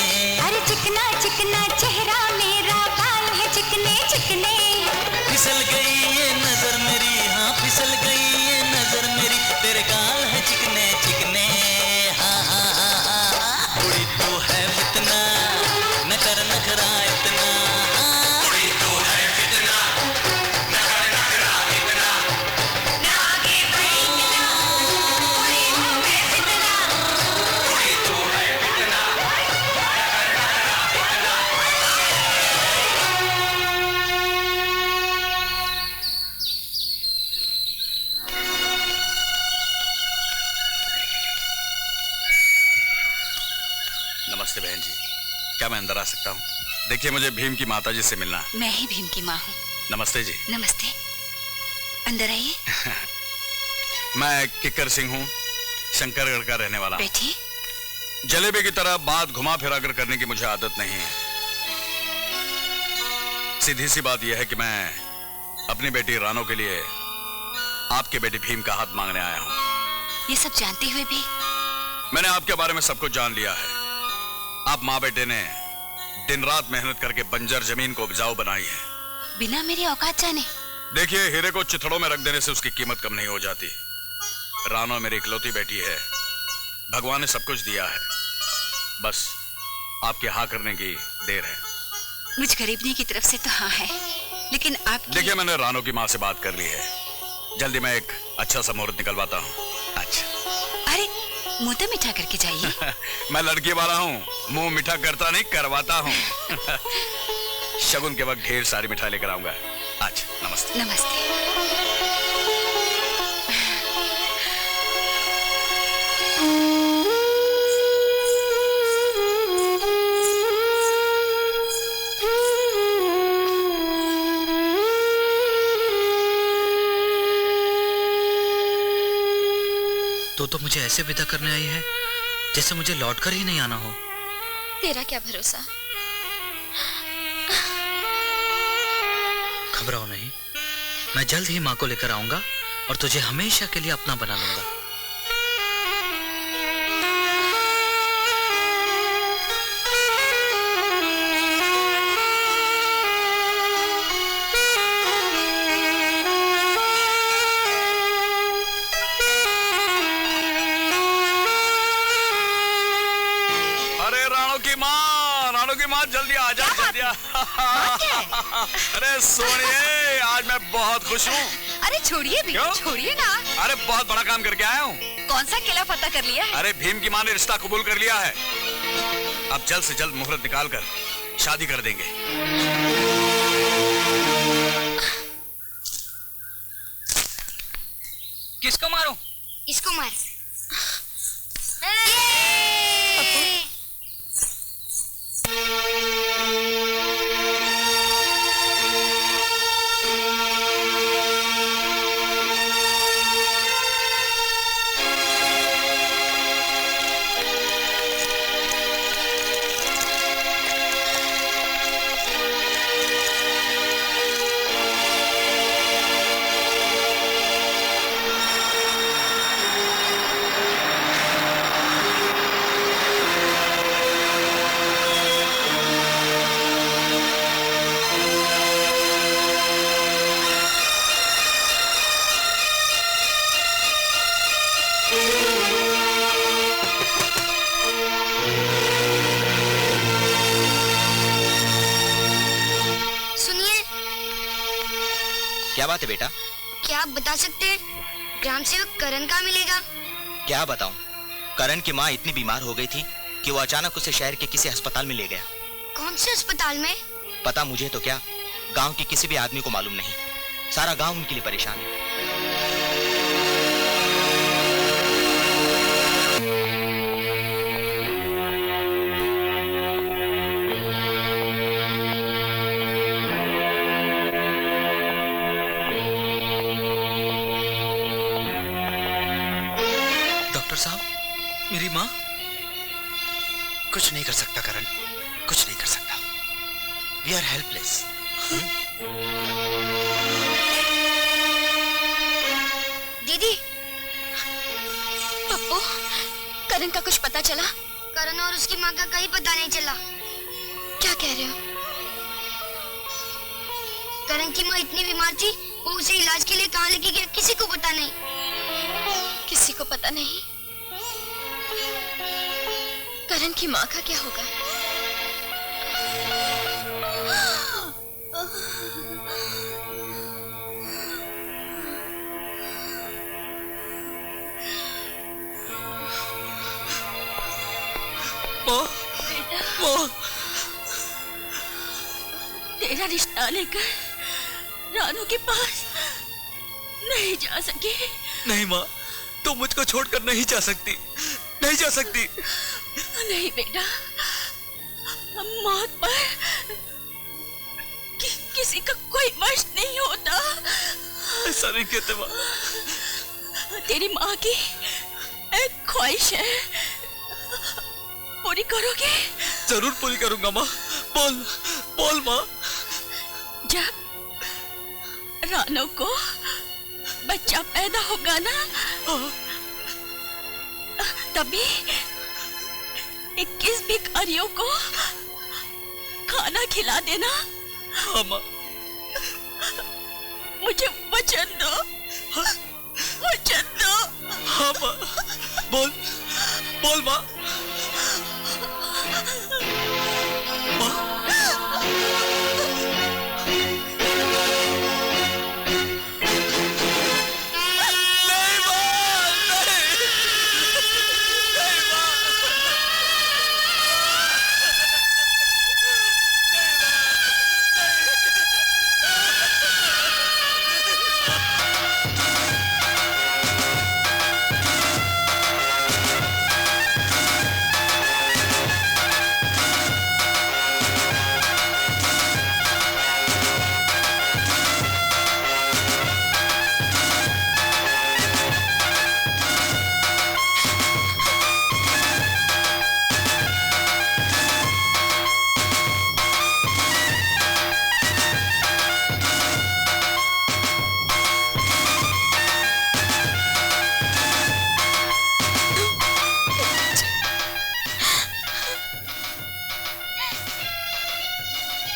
Speaker 8: अरे चिकना चिकना चेहरा मेरा, बाल है चिकने चिकने।
Speaker 7: फिसल गई ये नजर मेरी, हाँ फिसल गई ये नजर मेरी, तेरे गाल है चिकने चिकने। हाँ हाँ हाँ हाँ, कुड़ी तो है फितना, न कर नखरा
Speaker 4: नमस्ते बहन जी, क्या मैं अंदर आ सकता हूँ? देखिए, मुझे भीम की माता जी से मिलना है।
Speaker 9: मैं ही भीम की माँ हूँ।
Speaker 4: नमस्ते जी।
Speaker 9: नमस्ते, अंदर आइए।
Speaker 4: मैं किक्कर सिंह हूँ, शंकरगढ़ का रहने वाला।
Speaker 9: बैठिए।
Speaker 4: जलेबी की तरह बात घुमा फिरा कर करने की मुझे आदत नहीं है। सीधी सी बात यह है कि मैं अपनी बेटी रानो के लिए आपके बेटे भीम का हाथ मांगने आया हूँ।
Speaker 9: ये सब जानते हुए भी?
Speaker 4: मैंने आपके बारे में सब कुछ जान लिया है। आप माँ बेटे ने दिन रात मेहनत करके बंजर जमीन को उपजाऊ बनाई है,
Speaker 9: बिना मेरी औकात जाने।
Speaker 4: देखिए, हीरे को चिथड़ों में रख देने से उसकी कीमत कम नहीं हो जाती। रानो मेरी इकलौती बेटी है, भगवान ने सब कुछ दिया है, बस आपके हाँ करने की देर है।
Speaker 9: मुझ गरीबनी की तरफ से तो हाँ है, लेकिन आप
Speaker 4: देखिए, मैंने रानो की माँ से बात कर ली है, जल्दी मैं एक अच्छा सा मुहूर्त निकलवाता हूँ। अच्छा।
Speaker 9: अरे, मुंह तो मीठा करके जाइए।
Speaker 4: मैं लड़की वाला हूँ, मुंह मीठा करता नहीं, करवाता हूँ। शगुन के वक्त ढेर सारी मिठाई लेकर आऊंगा। अच्छा, नमस्ते।
Speaker 9: नमस्ते।
Speaker 2: तो मुझे ऐसे विदा करने आई है जैसे मुझे लौटकर ही नहीं आना हो।
Speaker 5: तेरा क्या भरोसा?
Speaker 2: घबराओ नहीं, मैं जल्द ही माँ को लेकर आऊंगा और तुझे हमेशा के लिए अपना बना लूंगा।
Speaker 4: जल्दी आ जा, जल्दी आ। अरे सोनिए, आज मैं बहुत खुश हूँ।
Speaker 1: अरे छोड़िए भी, छोड़िए ना।
Speaker 4: अरे बहुत बड़ा काम करके आया हूँ।
Speaker 1: कौन सा किला फतह कर लिया है?
Speaker 4: अरे भीम की माँ ने रिश्ता कबूल कर लिया है। अब जल्द से जल्द मुहूर्त निकाल कर शादी कर देंगे।
Speaker 6: किसको मारूं?
Speaker 8: इसको मार।
Speaker 10: क्या बात है बेटा?
Speaker 8: क्या आप बता सकते हैं ग्राम सेवक करण कहाँ मिलेगा?
Speaker 10: क्या बताऊं, करण की माँ इतनी बीमार हो गई थी कि वो अचानक उसे शहर के किसी अस्पताल में ले गया।
Speaker 8: कौन से अस्पताल में?
Speaker 10: पता मुझे तो क्या, गांव के किसी भी आदमी को मालूम नहीं। सारा गांव उनके लिए परेशान है।
Speaker 2: मेरी माँ?
Speaker 10: कुछ नहीं कर सकता करण, कुछ नहीं कर सकता। We are helpless.
Speaker 8: दीदी,
Speaker 5: पप्पू, करण का कुछ पता चला?
Speaker 8: करण और उसकी माँ का कहीं पता नहीं चला।
Speaker 5: क्या कह रहे हो?
Speaker 8: करण की माँ इतनी बीमार थी, वो उसे इलाज के लिए कहाँ लेके गया किसी को पता नहीं।
Speaker 5: किसी को पता नहीं? करण की माँ का क्या होगा?
Speaker 1: वो तेरा रिश्ता लेकर रानू के पास नहीं जा सके।
Speaker 2: नहीं माँ, तुम मुझको छोड़कर नहीं जा सकती, नहीं जा सकती।
Speaker 1: नहीं बेटा,
Speaker 11: मौत पर किसी का कोई वश नहीं होता।
Speaker 6: ऐसा नहीं कहते माँ।
Speaker 11: तेरी माँ की एक ख्वाहिश है, पूरी करोगे?
Speaker 6: जरूर पूरी करूंगा माँ। बोल बोल माँ।
Speaker 11: जब रानो को बच्चा पैदा होगा ना, तभी 21 भिखारियों को खाना खिला देना।
Speaker 6: हाँ माँ।
Speaker 11: मुझे वचन दो, वचन दो।
Speaker 6: हाँ माँ। बोल बोल माँ। माँ।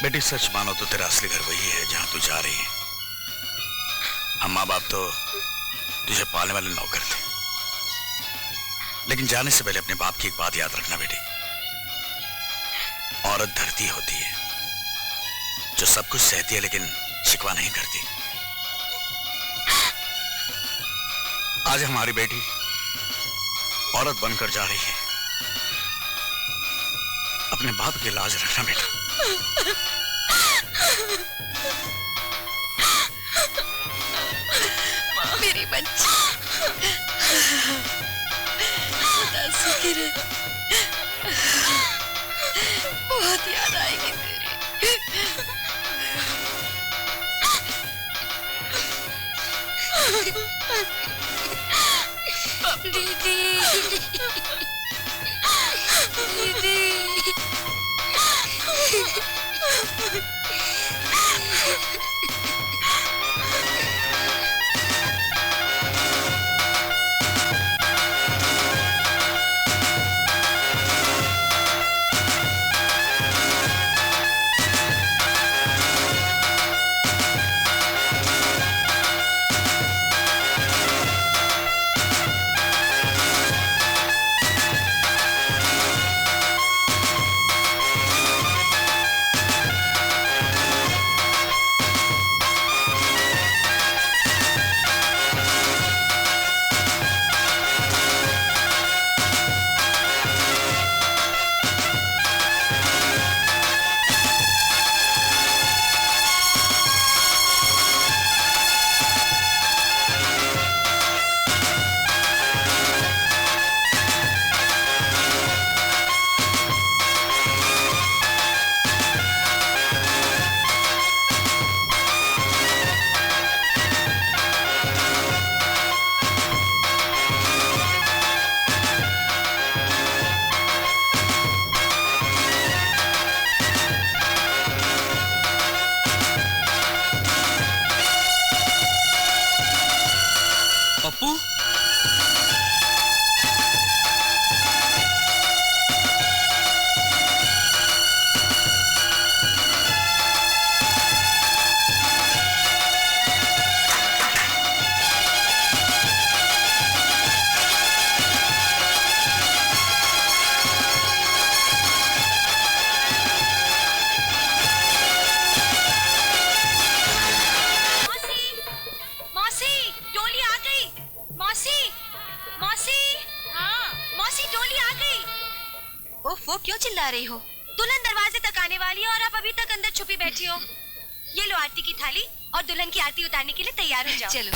Speaker 4: बेटी सच मानो तो तेरा असली घर वही है जहां तू जा रही है। हम माँ बाप तो तुझे पालने वाले नौकर थे, लेकिन जाने से पहले अपने बाप की एक बात याद रखना बेटी। औरत धरती होती है जो सब कुछ सहती है लेकिन शिकवा नहीं करती। आज हमारी बेटी औरत बनकर जा रही है। अपने बाप की लाज रखना बेटा।
Speaker 11: मेरी बच्ची सुखी रहे। बहुत याद आएगी तेरी। दीदी दीदी।
Speaker 6: पप्पू।
Speaker 5: वो क्यों चिल्ला रही हो? दुल्हन दरवाजे तक आने वाली है और आप अभी तक अंदर छुपी बैठी हो। ये लो आरती की थाली और दुल्हन की आरती उतारने के लिए तैयार हो जाओ।
Speaker 9: चलो।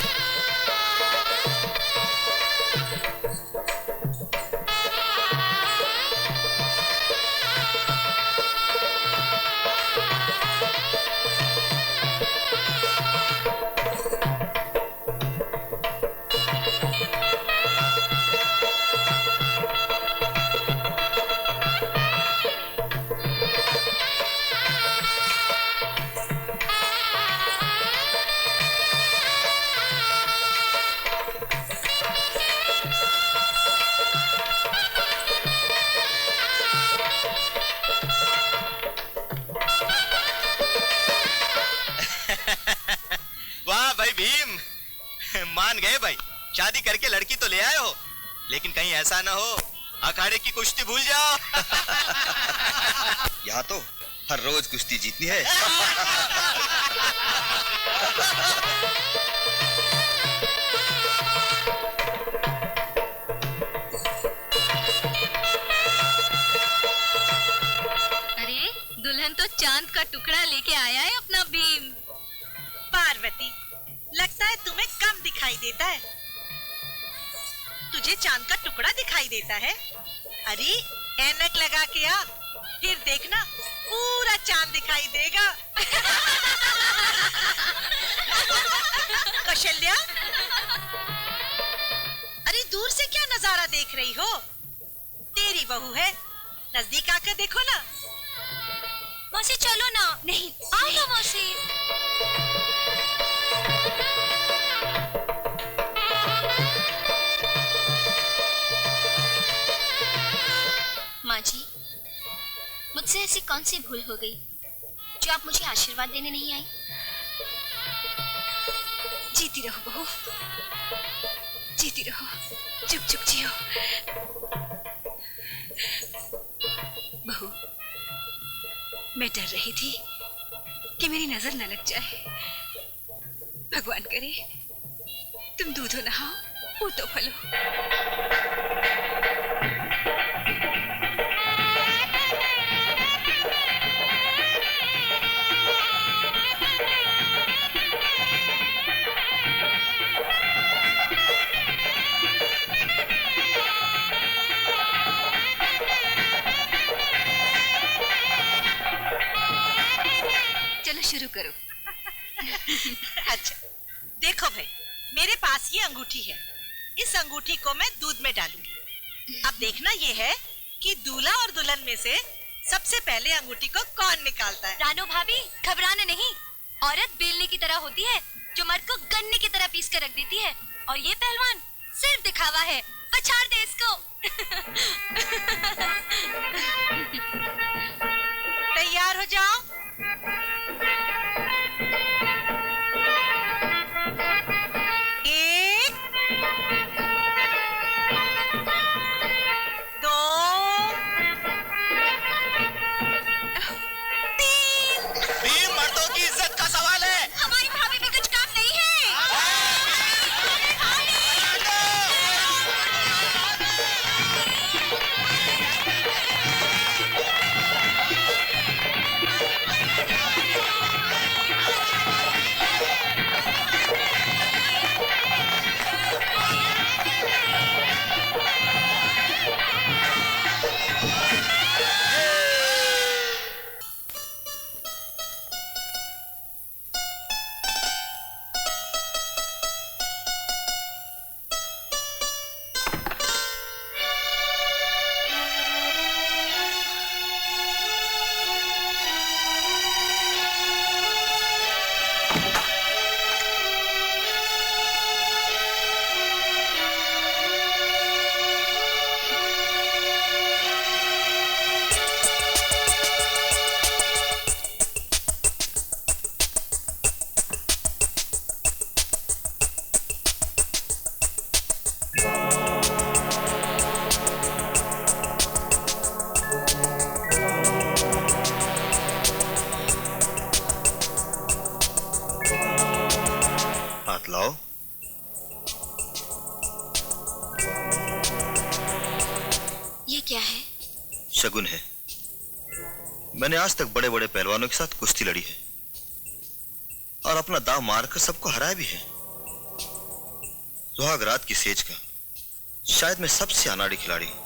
Speaker 10: भीम, मान गए भाई। शादी करके लड़की तो ले आए हो, लेकिन कहीं ऐसा ना हो अखाड़े की कुश्ती भूल जाओ। यहाँ तो हर रोज कुश्ती जीतनी है।
Speaker 11: अरे दुल्हन तो चांद का टुकड़ा लेके आया है अपना भीम।
Speaker 12: पार्वती, लगता है तुम्हें कम दिखाई देता है। तुझे चांद का टुकड़ा दिखाई देता है? अरे ऐनक लगा के आ, फिर देखना पूरा चांद दिखाई देगा। कौशल्या, अरे दूर से क्या नजारा देख रही हो? तेरी बहू है, नजदीक आकर देखो ना।
Speaker 5: मौसी चलो ना। नहीं, आओ ना मौसी। माँ जी, मुझसे ऐसी कौन सी भूल हो गई जो आप मुझे आशीर्वाद देने नहीं आई?
Speaker 9: जीती रहो बहू, जीती रहो, चुप चुप जियो। बहू, मैं डर रही थी कि मेरी नजर न लग जाए। भगवान करे तुम दूधो नहाओ, पूतो फलो। चलो शुरू करो।
Speaker 12: अच्छा, देखो भाई, मेरे पास ये अंगूठी है। इस अंगूठी को मैं दूध में डालूंगी। अब देखना ये है कि दूल्हा और दुल्हन में से सबसे पहले अंगूठी को कौन निकालता है।
Speaker 5: रानो भाभी, घबराना नहीं। औरत बेलने की तरह होती है जो मर्द को गन्ने की तरह पीस कर रख देती है, और ये पहलवान सिर्फ दिखावा है। पछाड़ दे इसको।
Speaker 12: तैयार हो जाओ।
Speaker 10: शगुन है। मैंने आज तक बड़े बड़े पहलवानों के साथ कुश्ती लड़ी है और अपना दांव मारकर सबको हराया भी है। सुहाग रात की सेज का शायद मैं सबसे अनाड़ी खिलाड़ी हूं।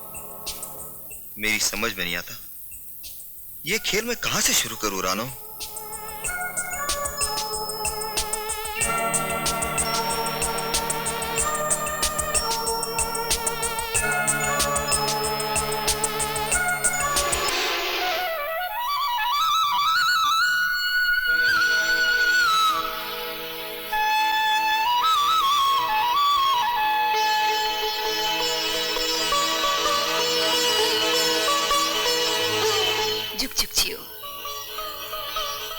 Speaker 10: मेरी समझ में नहीं आता ये खेल मैं कहां से शुरू करूं रानो।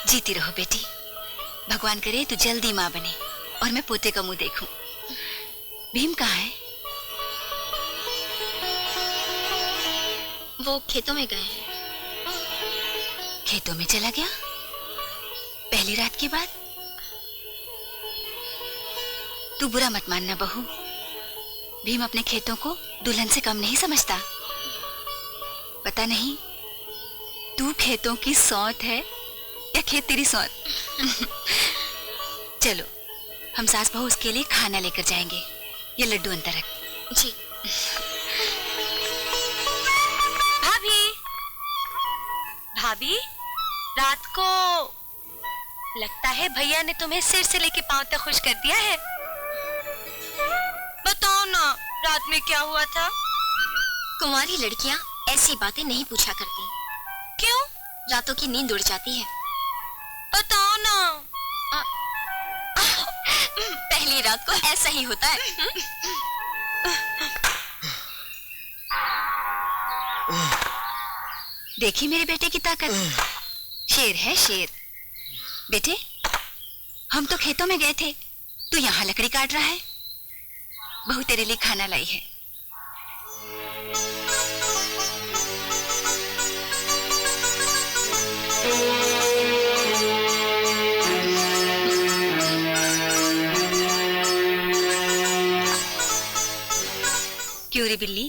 Speaker 9: जीती रहो बेटी, भगवान करे तू जल्दी माँ बने। और मैं पोते का मुंह देखूं। भीम कहाँ है?
Speaker 5: वो खेतों में गए हैं।
Speaker 9: खेतों में चला गया पहली रात के बाद? तू बुरा मत मानना बहू, भीम अपने खेतों को दुल्हन से कम नहीं समझता। पता नहीं तू खेतों की सौत है या खेत तेरी सौत। चलो हम सास बहू उसके लिए खाना लेकर जाएंगे। ये लड्डू अंदर रख।
Speaker 5: जी।
Speaker 12: भाभी, भाभी, रात को लगता है भैया ने तुम्हें सिर से लेके पांव तक खुश कर दिया है। बताओ ना, रात में क्या हुआ था?
Speaker 5: कुंवारी लड़कियां ऐसी बातें नहीं पूछा करती।
Speaker 12: क्यों?
Speaker 5: रातों की नींद उड़ जाती है।
Speaker 12: बताओ ना।
Speaker 5: पहली रात को ऐसा ही होता है।
Speaker 9: देखी मेरे बेटे की ताकत। शेर है शेर। बेटे हम तो खेतों में गए थे, तू यहाँ लकड़ी काट रहा है। बहू तेरे लिए खाना लाई है। क्यों रे बिल्ली,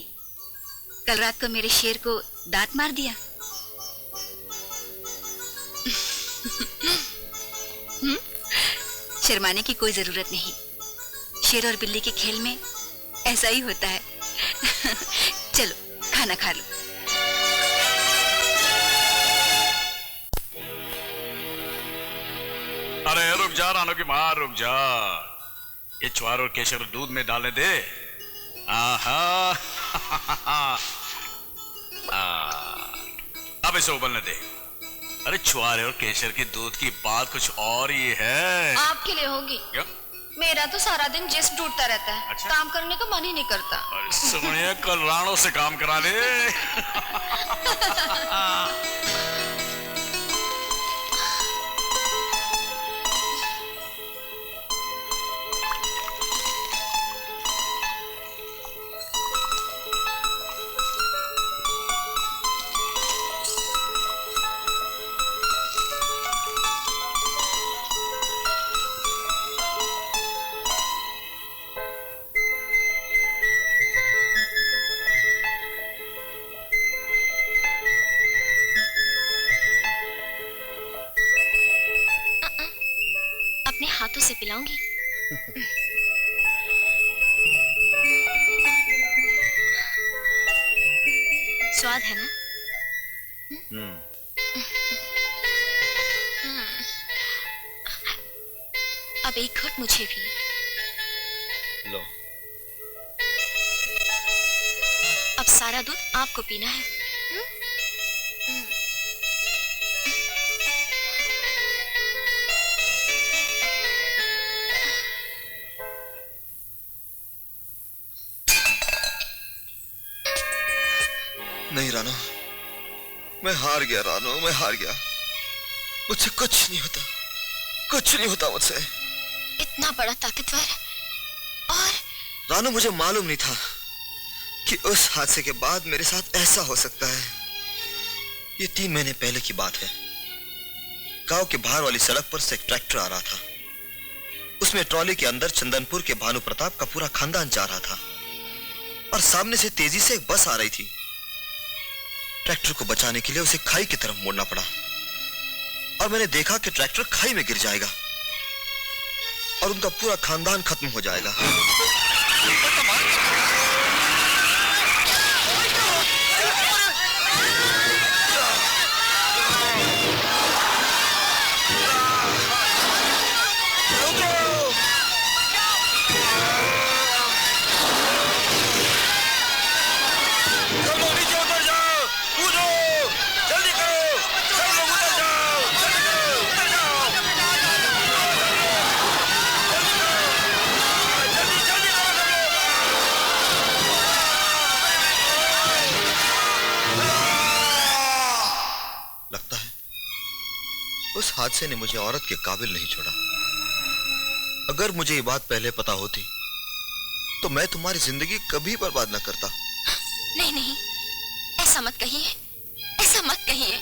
Speaker 9: कल रात को मेरे शेर को दांत मार दिया? शर्माने की कोई जरूरत नहीं। शेर और बिल्ली के खेल में ऐसा ही होता है। चलो खाना खा लो।
Speaker 4: अरे रुक जा रानो की मां, रुक जा। ये ज्वार और केसर दूध में डालने दे। आहा। अब इसे उबलने दे। अरे छुआरे और केसर के दूध की बात कुछ और ही है।
Speaker 5: आपके लिए होगी।
Speaker 4: क्यों?
Speaker 5: मेरा तो सारा दिन जिस्म टूटता रहता है।
Speaker 4: अच्छा?
Speaker 5: काम करने का मन ही नहीं करता।
Speaker 4: अरे सुनिए, कल राणो से काम करा ले।
Speaker 5: अपने हाथों से पिलाऊंगी। स्वाद है ना? अब एक घुट मुझे भी।
Speaker 10: लो।
Speaker 5: अब सारा दूध आपको पीना है।
Speaker 10: नहीं रानो, मैं हार गया रानो, मैं हार गया। मुझसे कुछ नहीं होता, कुछ नहीं होता मुझसे।
Speaker 5: इतना बड़ा ताकतवर और
Speaker 10: रानो, मुझे मालूम नहीं था कि उस हादसे के बाद मेरे साथ ऐसा हो सकता है। ये 3 महीने पहले की बात है। गांव के बाहर वाली सड़क पर से एक ट्रैक्टर आ रहा था। उसमें ट्रॉली के अंदर चंदनपुर के भानु प्रताप का पूरा खानदान जा रहा था और सामने से तेजी से एक बस आ रही थी। ट्रैक्टर को बचाने के लिए उसे खाई की तरफ मोड़ना पड़ा और मैंने देखा कि ट्रैक्टर खाई में गिर जाएगा और उनका पूरा खानदान खत्म हो जाएगा। उस हादसे ने मुझे औरत के काबिल नहीं छोड़ा। अगर मुझे ये बात पहले पता होती तो मैं तुम्हारी जिंदगी कभी बर्बाद न करता।
Speaker 5: नहीं नहीं, ऐसा मत कहिए, ऐसा मत कहिए।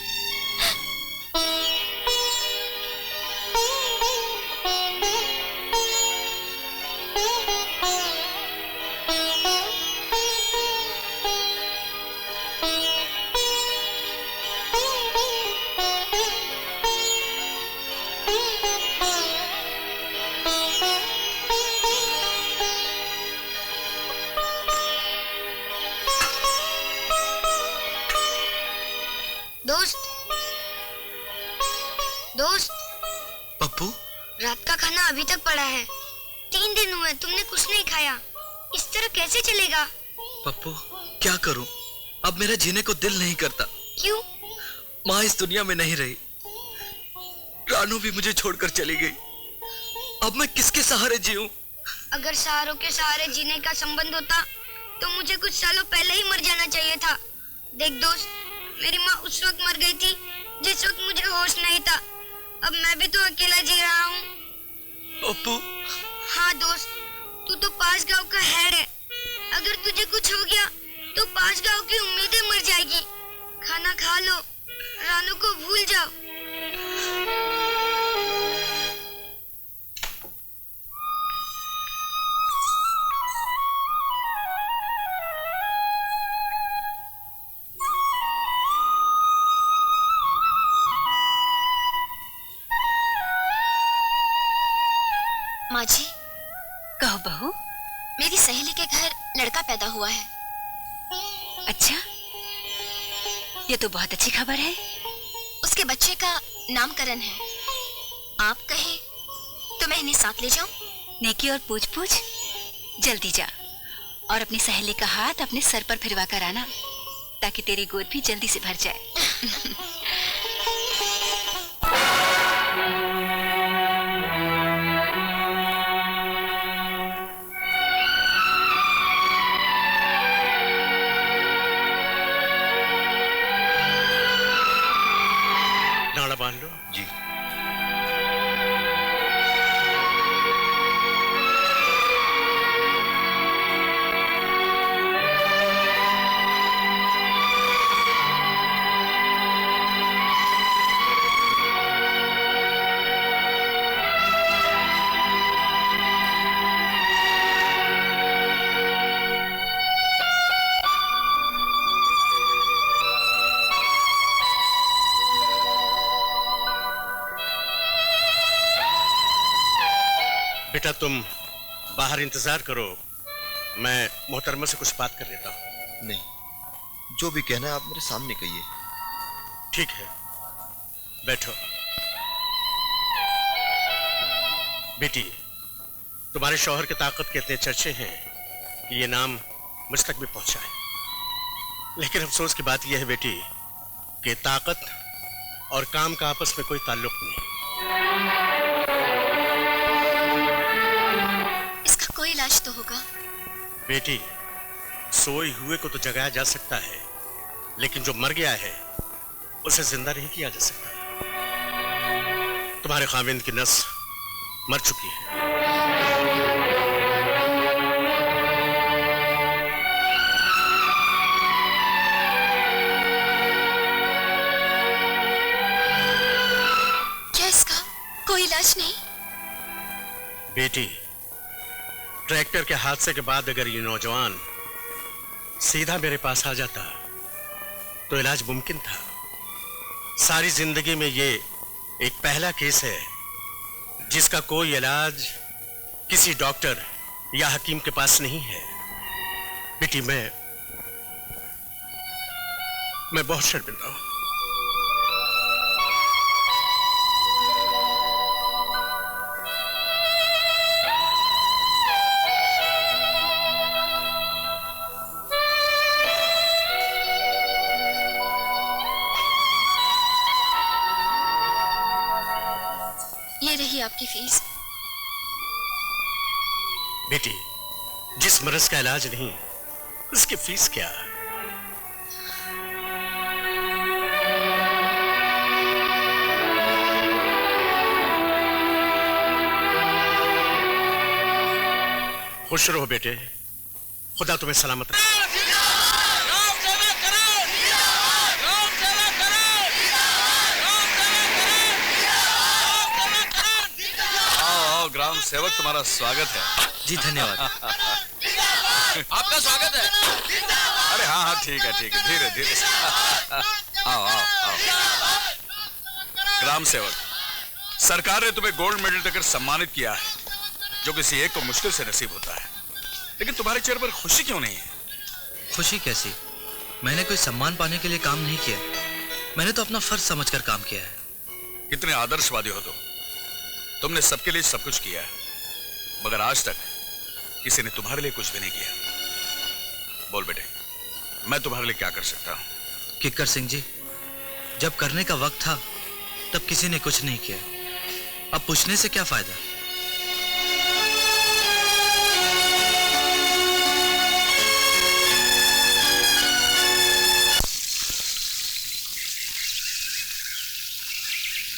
Speaker 13: दोस्त, दोस्त,
Speaker 10: पप्पू,
Speaker 13: रात का खाना अभी तक पड़ा है। 3 दिन हुए तुमने कुछ नहीं खाया। इस तरह कैसे चलेगा?
Speaker 10: पप्पू क्या करूं? अब मेरा जीने को दिल नहीं करता।
Speaker 13: क्यों?
Speaker 10: माँ इस दुनिया में नहीं रही, रानू भी मुझे छोड़कर चली गई। अब मैं किसके सहारे जीऊं?
Speaker 13: अगर सहारों के सहारे जीने का संबंध होता तो मुझे कुछ सालों पहले ही मर जाना चाहिए था। देख दोस्त, मेरी माँ उस वक्त मर गई थी जिस वक्त मुझे होश नहीं था। अब मैं भी तो अकेला जी रहा हूँ।
Speaker 10: पप्पू।
Speaker 13: हाँ दोस्त, तू तो पास गांव का हेड है। अगर तुझे कुछ हो गया तो पास गांव की उम्मीदें मर जाएगी। खाना खा लो, रानू को भूल जाओ।
Speaker 5: माँ जी,
Speaker 9: कहो बहू।
Speaker 5: मेरी सहेली के घर लड़का पैदा हुआ है।
Speaker 9: अच्छा, ये तो बहुत अच्छी खबर है।
Speaker 5: उसके बच्चे का नामकरण है। आप कहें तो मैं इन्हें साथ ले जाऊं?
Speaker 9: नेकी और पूछ पूछ, जल्दी जा और अपनी सहेली का हाथ अपने सर पर फिरवा कर आना, ताकि तेरी गोद भी जल्दी से भर जाए।
Speaker 14: नाड़ा बांध लो।
Speaker 10: जी।
Speaker 14: बेटा तुम बाहर इंतजार करो, मैं मोहतरमा से कुछ बात कर लेता हूँ।
Speaker 10: नहीं, जो भी कहना है आप मेरे सामने कहिए।
Speaker 14: ठीक है, बैठो। बेटी, तुम्हारे शौहर की ताकत के इतने चर्चे हैं कि ये नाम मुझ तक भी पहुंचा है। लेकिन अफसोस की बात यह है बेटी कि ताकत और काम का आपस में कोई ताल्लुक नहीं।
Speaker 5: कोई इलाज तो होगा।
Speaker 14: बेटी, सोए हुए को तो जगाया जा सकता है, लेकिन जो मर गया है उसे जिंदा नहीं किया जा सकता। तुम्हारे खाविंद की नस मर चुकी है।
Speaker 5: क्या इसका कोई इलाज नहीं?
Speaker 14: बेटी, ट्रैक्टर के हादसे के बाद अगर ये नौजवान सीधा मेरे पास आ जाता तो इलाज मुमकिन था। सारी जिंदगी में ये एक पहला केस है जिसका कोई इलाज किसी डॉक्टर या हकीम के पास नहीं है। बेटी, मैं बहुत शर्मिंदा हूं।
Speaker 5: ये रही आपकी फीस।
Speaker 14: बेटी, जिस मर्ज का इलाज नहीं उसकी फीस क्या? खुश रहो बेटे, खुदा तुम्हें सलामत रखे।
Speaker 4: आओ ग्राम सेवक, तुम्हारा स्वागत है।
Speaker 2: जी धन्यवाद।
Speaker 3: आपका स्वागत है।
Speaker 4: अरे हाँ हाँ ठीक है धीरे धीरे। आओ आओ आओ। ग्राम सेवक, सरकार ने तुम्हें गोल्ड मेडल देकर सम्मानित किया है, जो किसी एक को मुश्किल से नसीब होता है। लेकिन तुम्हारे चेहरे पर खुशी क्यों नहीं है?
Speaker 2: खुशी कैसी? मैंने कोई सम्मान पाने के लिए काम नहीं किया, मैंने तो अपना फर्ज समझकर काम किया है।
Speaker 4: कितने आदर्शवादी हो तुमने सबके लिए सब कुछ किया है, मगर आज तक किसी ने तुम्हारे लिए कुछ भी नहीं किया। बोल बेटे, मैं तुम्हारे लिए क्या कर सकता हूं?
Speaker 2: किक्कर सिंह जी, जब करने का वक्त था तब किसी ने कुछ नहीं किया, अब पूछने से क्या फायदा?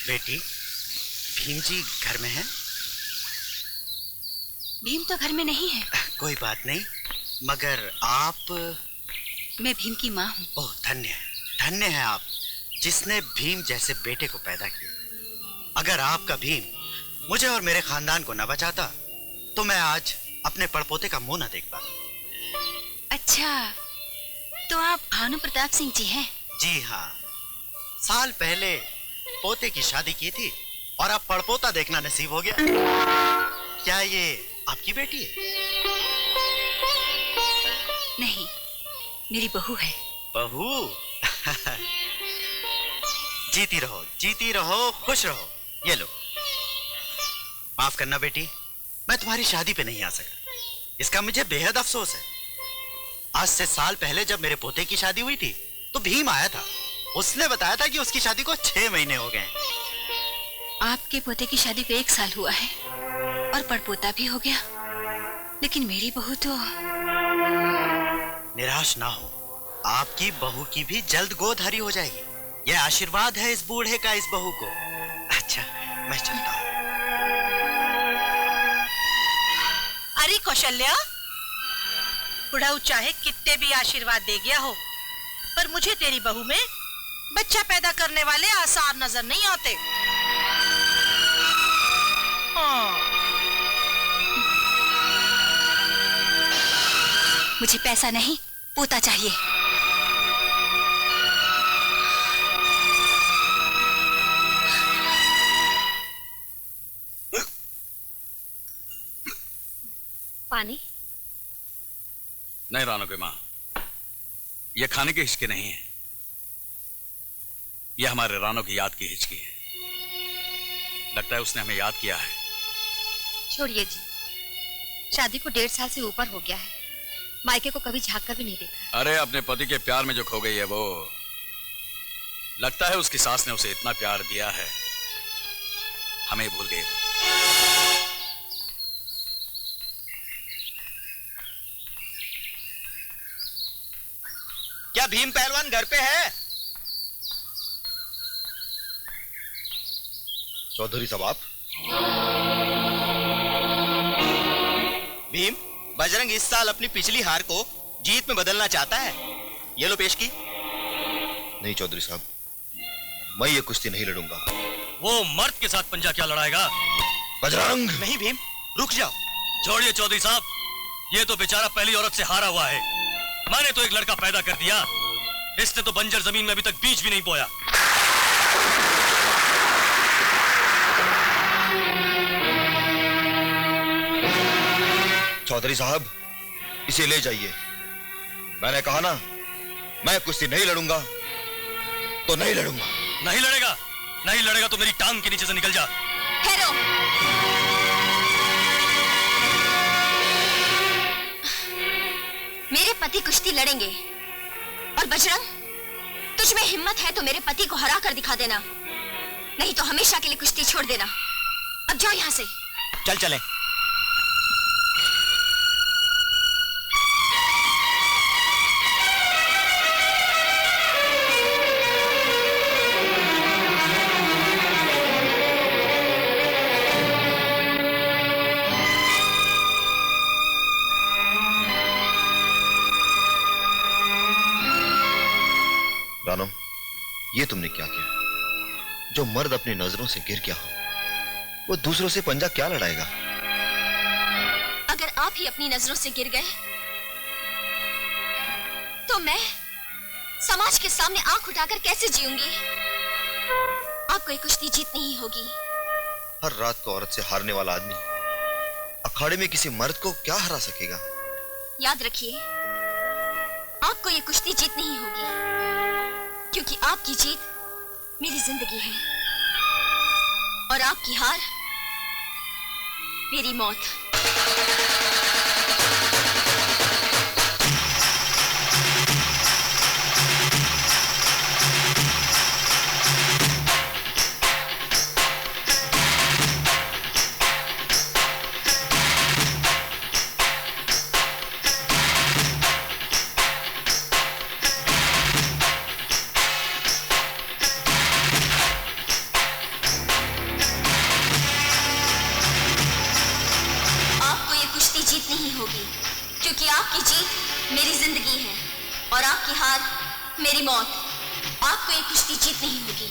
Speaker 15: बेटी, भीम जी घर में हैं?
Speaker 9: भीम तो घर में नहीं है।
Speaker 15: कोई बात नहीं, मगर आप?
Speaker 9: मैं भीम की माँ हूँ।
Speaker 15: ओह धन्य है आप, जिसने भीम जैसे बेटे को पैदा किया। अगर आपका भीम मुझे और मेरे खानदान को न बचाता तो मैं आज अपने पड़पोते का मुंह न देख पाता।
Speaker 9: अच्छा, तो आप भानु प्रताप सिंह जी हैं?
Speaker 15: जी हाँ, साल पहले पोते की शादी की थी और अब पड़पोता देखना नसीब हो गया। क्या ये आपकी बेटी है?
Speaker 9: नहीं, मेरी बहू है।
Speaker 15: बहू? जीती रहो, खुश रहो। ये लो। माफ करना बेटी, मैं तुम्हारी शादी पे नहीं आ सका, इसका मुझे बेहद अफसोस है। आज से साल पहले जब मेरे पोते की शादी हुई थी तो भीम आया था, उसने बताया था कि उसकी शादी को 6 महीने हो गए।
Speaker 9: आपके पोते की शादी को 1 साल हुआ है और पड़पोता भी हो गया, लेकिन मेरी बहू तो।
Speaker 15: निराश ना हो, आपकी बहू की भी जल्द गोद हरी हो जाएगी। यह आशीर्वाद है इस बूढ़े का इस बहू को। अच्छा, मैं चलता हूँ।
Speaker 12: अरे कौशल्या, बुढ़ाऊ चाहे कितने भी आशीर्वाद दे गया हो, पर मुझे तेरी बहू में बच्चा पैदा करने वाले आसार नजर नहीं आते। हाँ।
Speaker 9: मुझे पैसा नहीं, पोता चाहिए।
Speaker 1: पानी?
Speaker 4: नहीं रानो की माँ, ये खाने की हिचकी नहीं है, यह हमारे रानो की याद की हिचकी है। लगता है उसने हमें याद किया है।
Speaker 1: छोड़िए जी, शादी को 1.5 साल से ऊपर हो गया है, मायके को कभी झांक कर भी नहीं देखा।
Speaker 4: अरे अपने पति के प्यार में जो खो गई है वो, लगता है उसकी सास ने उसे इतना प्यार दिया है, हमें भूल गई वो।
Speaker 6: क्या भीम पहलवान घर पे है?
Speaker 10: चौधरी साहब आप?
Speaker 6: भीम, बजरंग इस साल अपनी पिछली हार को जीत में बदलना चाहता है। ये लो पेश की।
Speaker 10: नहीं चौधरी साहब, मैं ये कुश्ती नहीं लड़ूंगा।
Speaker 6: वो मर्द के साथ पंजा क्या लड़ाएगा?
Speaker 10: बजरंग!
Speaker 6: नहीं भीम, रुक जाओ। छोड़िए चौधरी साहब, ये तो बेचारा पहली औरत से हारा हुआ है। मैंने तो एक लड़का पैदा कर दिया, इसने तो बंजर जमीन में अभी तक बीज भी नहीं बोया।
Speaker 10: चौधरी साहब, इसे ले जाइए। मैंने कहा ना, मैं कुश्ती नहीं लड़ूंगा तो नहीं लड़ूंगा।
Speaker 6: नहीं लड़ेगा? नहीं लड़ेगा तो मेरी टांग के नीचे से निकल जा।
Speaker 5: ठहरो। मेरे पति कुश्ती लड़ेंगे और बजरंग, तुझ में हिम्मत है तो मेरे पति को हरा कर दिखा देना, नहीं तो हमेशा के लिए कुश्ती छोड़ देना। अब जाओ यहाँ से।
Speaker 6: चल चलें।
Speaker 10: रानो, ये तुमने क्या किया? जो मर्द अपनी नजरों से गिर गया हो, वो दूसरों से पंजा क्या लड़ाएगा?
Speaker 5: अगर आप ही अपनी नजरों से गिर गए तो मैं समाज के सामने आंख उठाकर कैसे जीऊंगी? आपको ये कुश्ती जीतनी ही होगी।
Speaker 10: हर रात को औरत से हारने वाला आदमी अखाड़े में किसी मर्द को क्या हरा सकेगा?
Speaker 5: याद रखिए, आपको ये कुश्ती जीतनी ही होगी, क्योंकि आपकी जीत मेरी जिंदगी है और आपकी हार मेरी मौत। क्योंकि आपकी जीत मेरी जिंदगी है और आपकी हार मेरी मौत। आपको ये कुश्ती जीतनी ही होगी,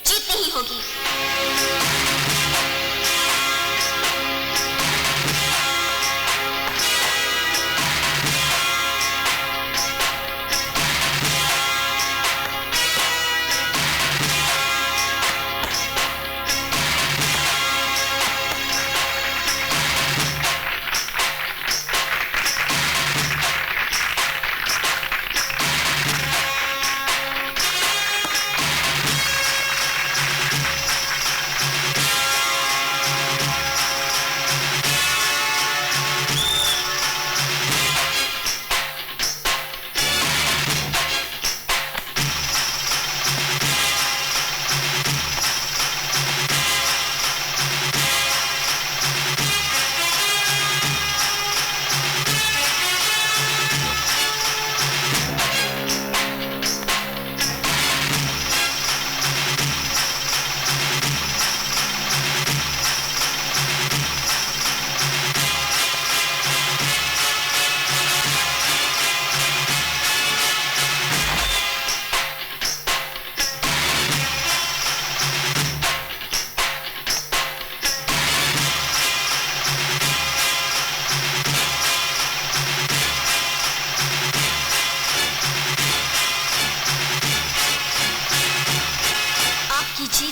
Speaker 5: जीतनी ही होगी।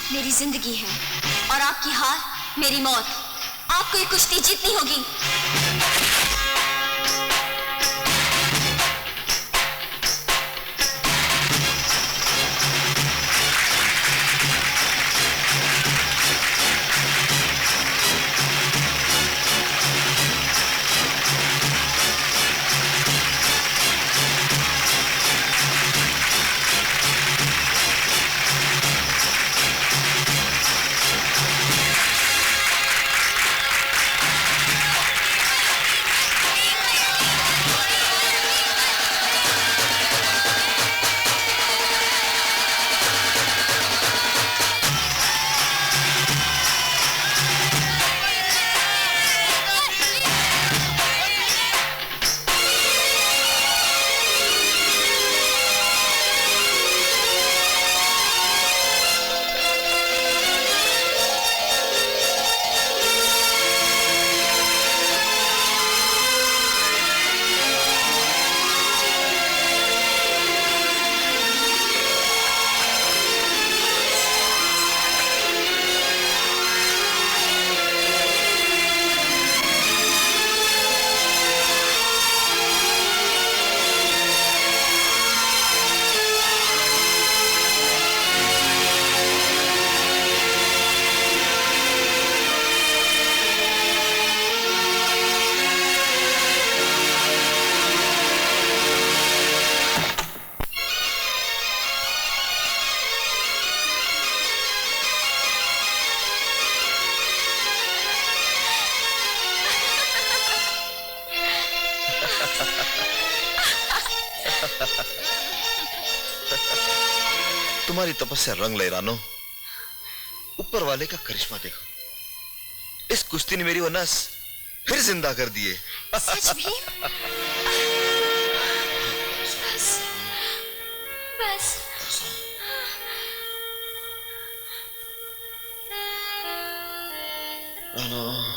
Speaker 5: मेरी जिंदगी है और आपकी हार मेरी मौत। आपको ये कुश्ती जीतनी होगी।
Speaker 10: तुम्हारी तपस्या रंग ले रानो। ऊपर वाले का करिश्मा देखो। इस कुश्ती ने मेरी वो नस फिर जिंदा कर दिए।
Speaker 5: सच भी? बस, बस।
Speaker 10: रानो।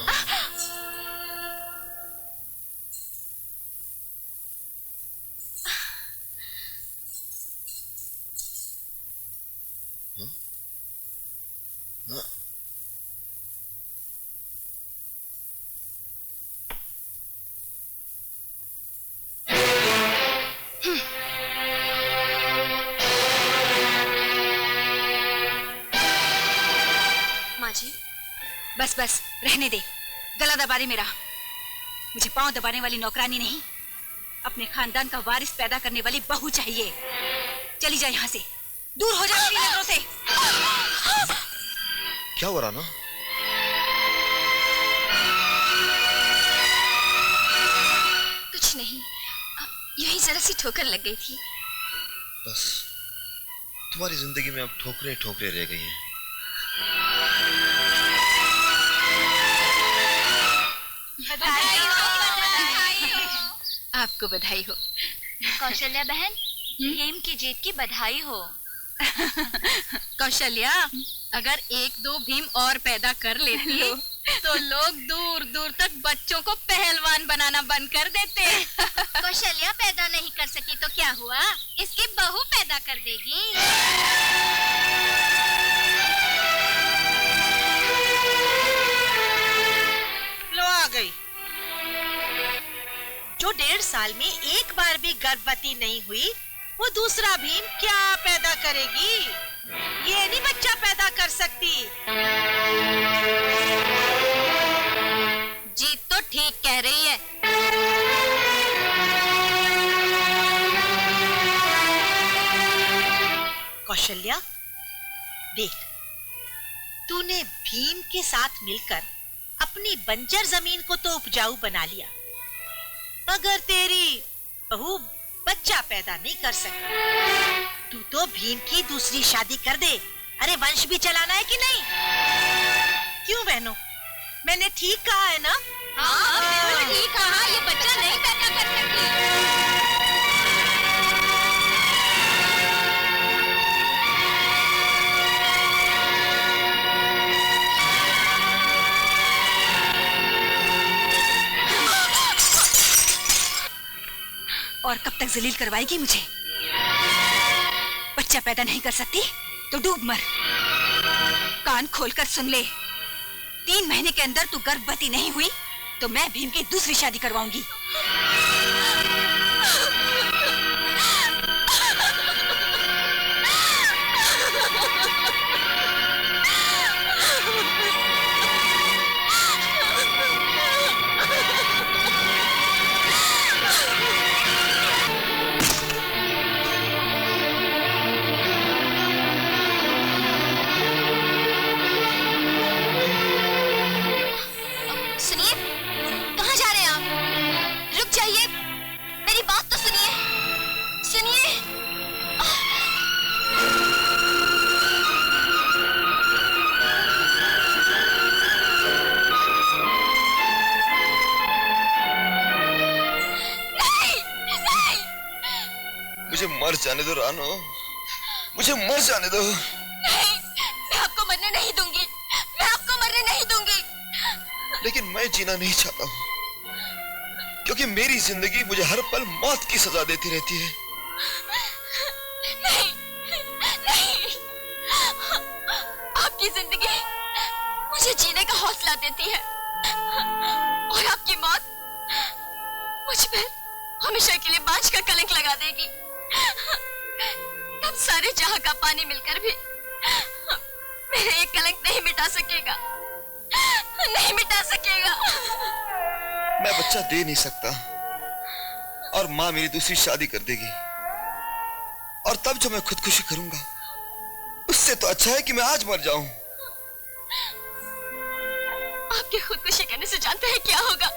Speaker 9: बस बस रहने दे, गला दबा दे मेरा। मुझे पांव दबाने वाली नौकरानी नहीं, अपने खानदान का वारिस पैदा करने वाली बहू चाहिए। चली जा यहाँ से, दूर हो जा मेरी नजरों से।
Speaker 10: क्या हो रहा ना?
Speaker 5: कुछ नहीं, यही जरा सी ठोकर लग गई थी।
Speaker 10: बस तुम्हारी जिंदगी में अब ठोकरे ठोकरे रह गई हैं।
Speaker 5: बधाई हो।
Speaker 9: आपको बधाई हो।
Speaker 5: कौशल्या बहन, भीम की जीत की बधाई हो।
Speaker 11: कौशल्या, अगर 1-2 भीम और पैदा कर लेती तो लोग दूर दूर तक बच्चों को पहलवान बनाना बंद कर देते।
Speaker 5: कौशल्या पैदा नहीं कर सकी तो क्या हुआ, इसकी बहू पैदा कर देगी।
Speaker 12: लो आ गई। जो 1.5 साल में एक बार भी गर्भवती नहीं हुई, वो दूसरा भीम क्या पैदा करेगी? ये नहीं बच्चा पैदा कर सकती।
Speaker 11: जीत तो ठीक कह रही है।
Speaker 12: कौशल्या, देख, तूने भीम के साथ मिलकर अपनी बंजर जमीन को तो उपजाऊ बना लिया, मगर तेरी बहू बच्चा पैदा नहीं कर सकती। तू तो भीम की दूसरी शादी कर दे। अरे वंश भी चलाना है कि नहीं? क्यों बहनों, मैंने ठीक कहा है ना?
Speaker 11: हाँ, बिल्कुल ठीक कहा। ये बच्चा नहीं पैदा कर सकती।
Speaker 9: और कब तक जलील करवाएगी मुझे? बच्चा पैदा नहीं कर सकती तो डूब मर। कान खोलकर सुन ले, 3 महीने के अंदर तू गर्भवती नहीं हुई तो मैं भीम की दूसरी शादी करवाऊंगी।
Speaker 10: मर जाने दो रानो, मुझे मर जाने दो।
Speaker 5: नहीं, मैं आपको मरने नहीं दूंगी, मैं आपको मरने नहीं दूंगी।
Speaker 10: लेकिन मैं जीना नहीं चाहता हूँ, क्योंकि मेरी जिंदगी मुझे हर पल मौत की सजा देती रहती है।
Speaker 5: नहीं, नहीं, आपकी जिंदगी मुझे जीने का हौसला देती है, और आपकी मौत मुझ पर हमेशा के लिए बांझ का कलंक लगा देगी। तब सारे जहां का पानी मिलकर भी मेरे एक कलंक नहीं मिटा सकेगा, नहीं मिटा सकेगा।
Speaker 10: मैं बच्चा दे नहीं सकता और माँ मेरी दूसरी शादी कर देगी, और तब जो मैं खुदकुशी करूंगा उससे तो अच्छा है कि मैं आज मर जाऊं।
Speaker 5: आपके खुदकुशी करने से जानते हैं क्या होगा?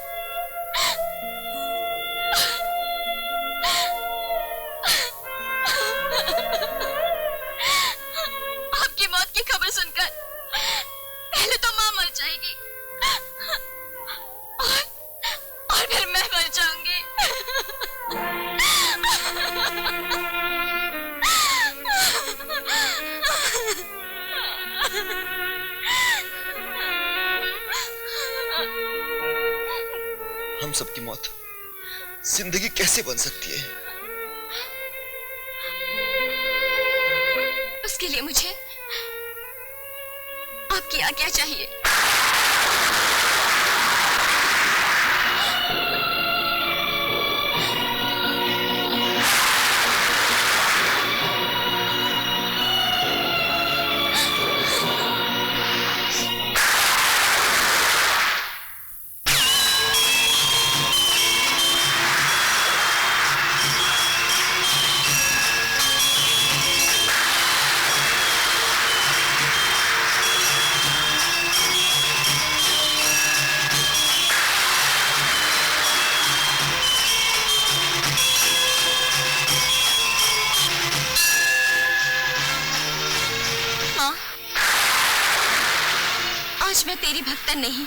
Speaker 5: आपकी मौत की खबर सुनकर पहले तो मां मर जाएगी, और फिर मैं मर जाऊंगी।
Speaker 10: हम सबकी मौत जिंदगी कैसे बन सकती है?
Speaker 5: उसके लिए मुझे आपकी आज्ञा चाहिए। आज मैं तेरी भक्तन नहीं,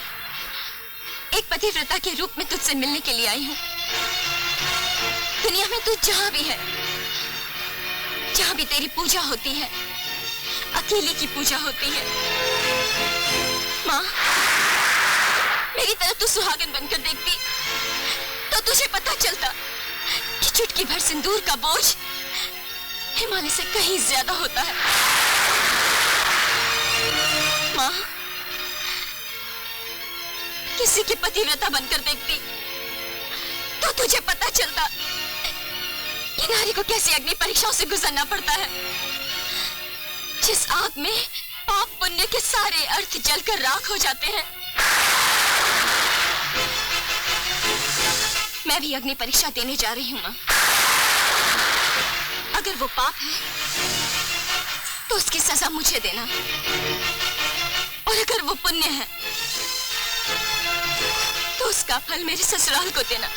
Speaker 5: एक पतिव्रता के रूप में तुझसे मिलने के लिए आई हूँ। दुनिया में तू जहाँ भी है, जहाँ भी तेरी पूजा होती है, अकेले की पूजा होती है। माँ, मेरी तरह तू सुहागन बनकर देखती तो तुझे पता चलता कि चुटकी भर सिंदूर का बोझ हिमालय से कहीं ज्यादा होता है। माँ, किसी की पतिव्रता बनकर देखती तो तुझे पता चलता कि नारी को कैसी अग्नि परीक्षाओं से गुजरना पड़ता है, जिस आग में पाप पुण्य के सारे अर्थ जलकर राख हो जाते हैं। मैं भी अग्नि परीक्षा देने जा रही हूँ माँ। अगर वो पाप है तो उसकी सजा मुझे देना, और अगर वो पुण्य है तो उसका फल मेरे ससुराल को देना।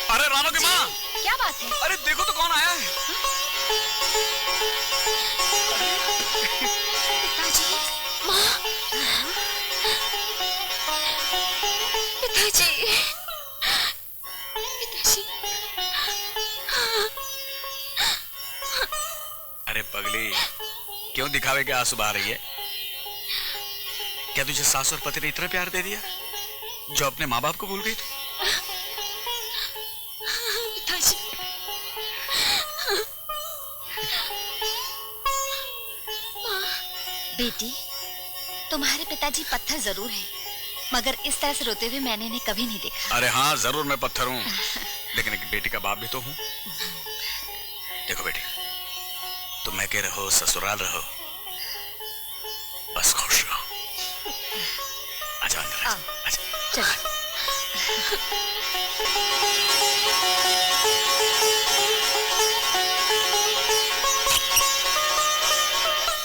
Speaker 4: अरे रानो की माँ,
Speaker 5: क्या बात है?
Speaker 4: अरे देखो तो कौन आया है।
Speaker 5: पिताजी, माँ, पिताजी, पिताजी।
Speaker 4: अरे पगली, क्यों दिखावे के आंसू बहा रही है? क्या तुझे सास और पति ने इतना प्यार दे दिया जो अपने माँ बाप को भूल गई थी?
Speaker 5: पिताजी,
Speaker 1: बेटी, तुम्हारे पिताजी पत्थर जरूर हैं, मगर इस तरह से रोते हुए मैंने इन्हें कभी नहीं देखा।
Speaker 4: अरे हाँ, जरूर मैं पत्थर हूँ, लेकिन एक बेटी का बाप भी तो हूँ। देखो बेटी, तुम मैं के रहो, ससुराल रहो, बस खुश रहो। आजा अंदर, आजा।
Speaker 1: चलो।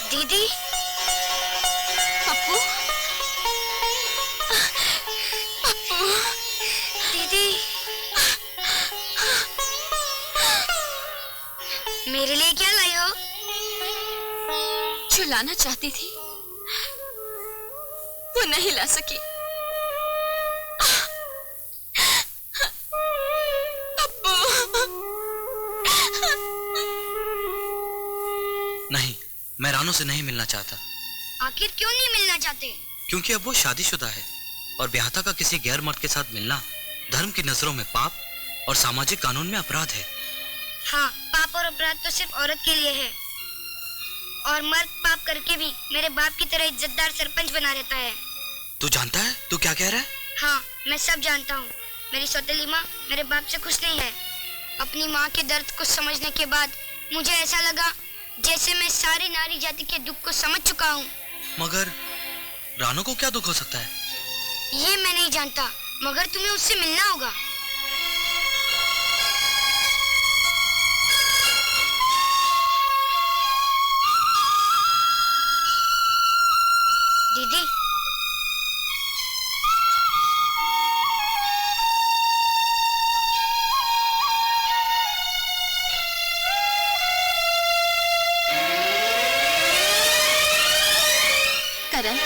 Speaker 13: दीदी,
Speaker 5: पप्पू, पप्पू,
Speaker 13: दीदी, मेरे लिए क्या लाई हो?
Speaker 5: जो लाना चाहती थी वो नहीं ला सकी।
Speaker 2: नहीं, मैं रानू से नहीं मिलना चाहता।
Speaker 13: आखिर क्यों नहीं मिलना चाहते?
Speaker 2: क्योंकि अब वो शादीशुदा है और ब्याहता का किसी गैर मर्द के साथ मिलना धर्म की नजरों में पाप और सामाजिक कानून में अपराध है।
Speaker 13: हाँ, पाप और अपराध तो सिर्फ औरत के लिए है, और मर्द पाप करके भी मेरे बाप की तरह इज्जतदार सरपंच बना रहता है।
Speaker 2: तू जानता है तू क्या कह रहा है?
Speaker 13: हाँ, मैं सब जानता हूँ। मेरी सौतेली माँ मेरे बाप से खुश नहीं है। अपनी माँ के दर्द को समझने के बाद मुझे ऐसा लगा जैसे मैं सारी नारी जाति के दुख को समझ चुका हूँ।
Speaker 2: मगर रानू को क्या दुख हो सकता है?
Speaker 13: ये मैं नहीं जानता, मगर तुम्हें उससे मिलना होगा। दीदी,
Speaker 5: करण,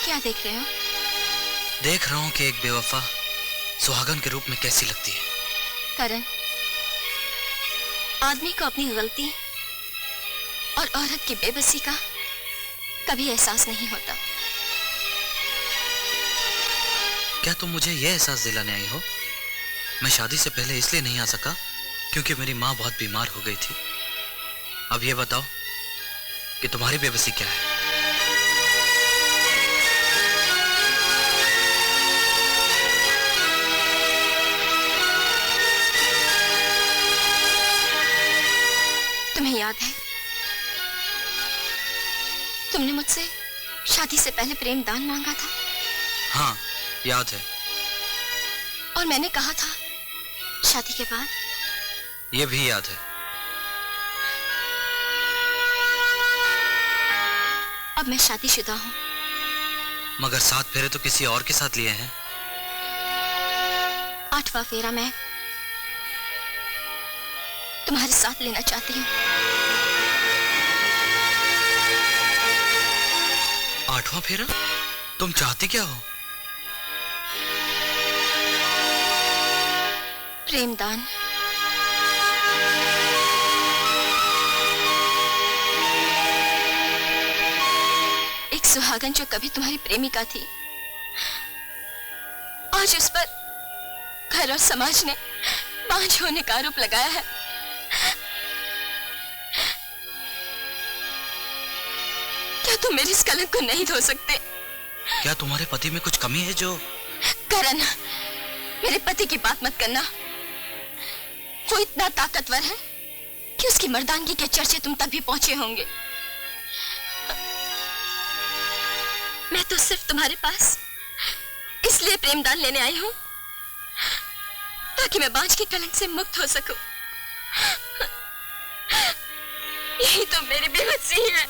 Speaker 5: क्या देख रहे हो?
Speaker 2: देख रहा हूं कि एक बेवफा सुहागन के रूप में कैसी लगती है।
Speaker 5: करण, आदमी को अपनी गलती और औरत की बेबसी का कभी एहसास नहीं होता।
Speaker 2: क्या तुम मुझे यह एहसास दिलाने आई हो? मैं शादी से पहले इसलिए नहीं आ सका क्योंकि मेरी माँ बहुत बीमार हो गई थी। अब ये बताओ कि तुम्हारी बेबसी क्या है?
Speaker 5: तुम्हें याद है, तुमने मुझसे शादी से पहले प्रेम दान मांगा था?
Speaker 2: हाँ, याद है।
Speaker 5: और मैंने कहा था शादी के बाद?
Speaker 2: ये भी याद है।
Speaker 5: अब मैं शादीशुदा हूँ।
Speaker 2: मगर 7 फेरे तो किसी और के साथ लिए हैं।
Speaker 5: 8वां फेरा मैं तुम्हारे साथ लेना चाहती हूँ।
Speaker 2: 8वां फेरा? तुम चाहती क्या हो?
Speaker 5: प्रेमदान। एक सुहागन जो कभी तुम्हारी प्रेमिका थी, आज उस पर घर और समाज ने बांझ होने का आरोप लगाया है। क्या तुम मेरे इस कलंक को नहीं धो सकते?
Speaker 2: क्या तुम्हारे पति में कुछ कमी है जो?
Speaker 5: करण, मेरे पति की बात मत करना। वो इतना ताकतवर है कि उसकी मर्दानगी के चर्चे तुम तक भी पहुंचे होंगे। मैं तो सिर्फ तुम्हारे पास इसलिए प्रेमदान लेने आई हूं ताकि मैं बांझ के कलंक से मुक्त हो सकूं। यही तो मेरी बेबसी है।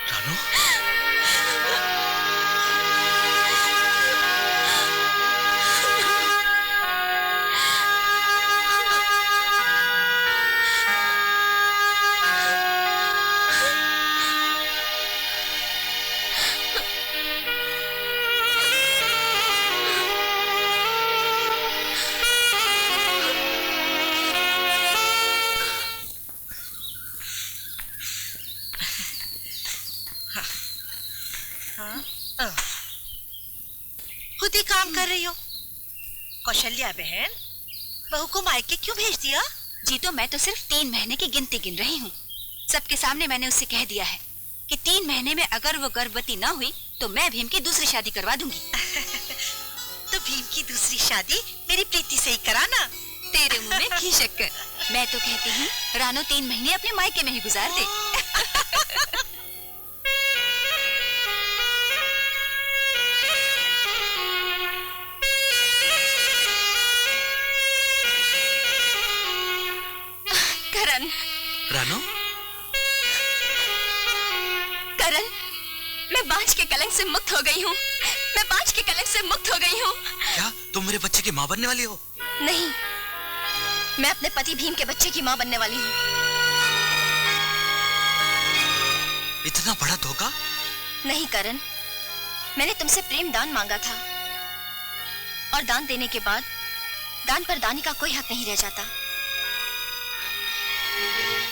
Speaker 2: रानू?
Speaker 12: खुद ही काम कर रही हो। कौशल्या बहन, बहू को मायके क्यों भेज दिया?
Speaker 9: जी तो मैं तो सिर्फ 3 महीने की गिनती गिन रही हूँ। सबके सामने मैंने उससे कह दिया है कि 3 महीने में अगर वो गर्भवती ना हुई तो मैं भीम की दूसरी शादी करवा दूंगी।
Speaker 12: तो भीम की दूसरी शादी मेरी प्रीति से ही कराना।
Speaker 9: तेरे मुंह में घी शक्कर। मैं तो कहती हूँ रानो 3 महीने अपने मायके में ही गुजार दे। करण।
Speaker 2: रानो?
Speaker 5: करण, मैं बांझ के कलंक से मुक्त हो गई हूँ। मैं बांझ के कलंक से मुक्त हो गई हूँ।
Speaker 2: क्या तुम मेरे बच्चे की माँ बनने वाली हो?
Speaker 5: नहीं, मैं अपने पति भीम के बच्चे की माँ बनने वाली हूँ।
Speaker 2: इतना बड़ा धोखा?
Speaker 5: नहीं करण, मैंने तुमसे प्रेम दान मांगा था और दान देने के बाद दान पर दानी का कोई हक नहीं रह जाता।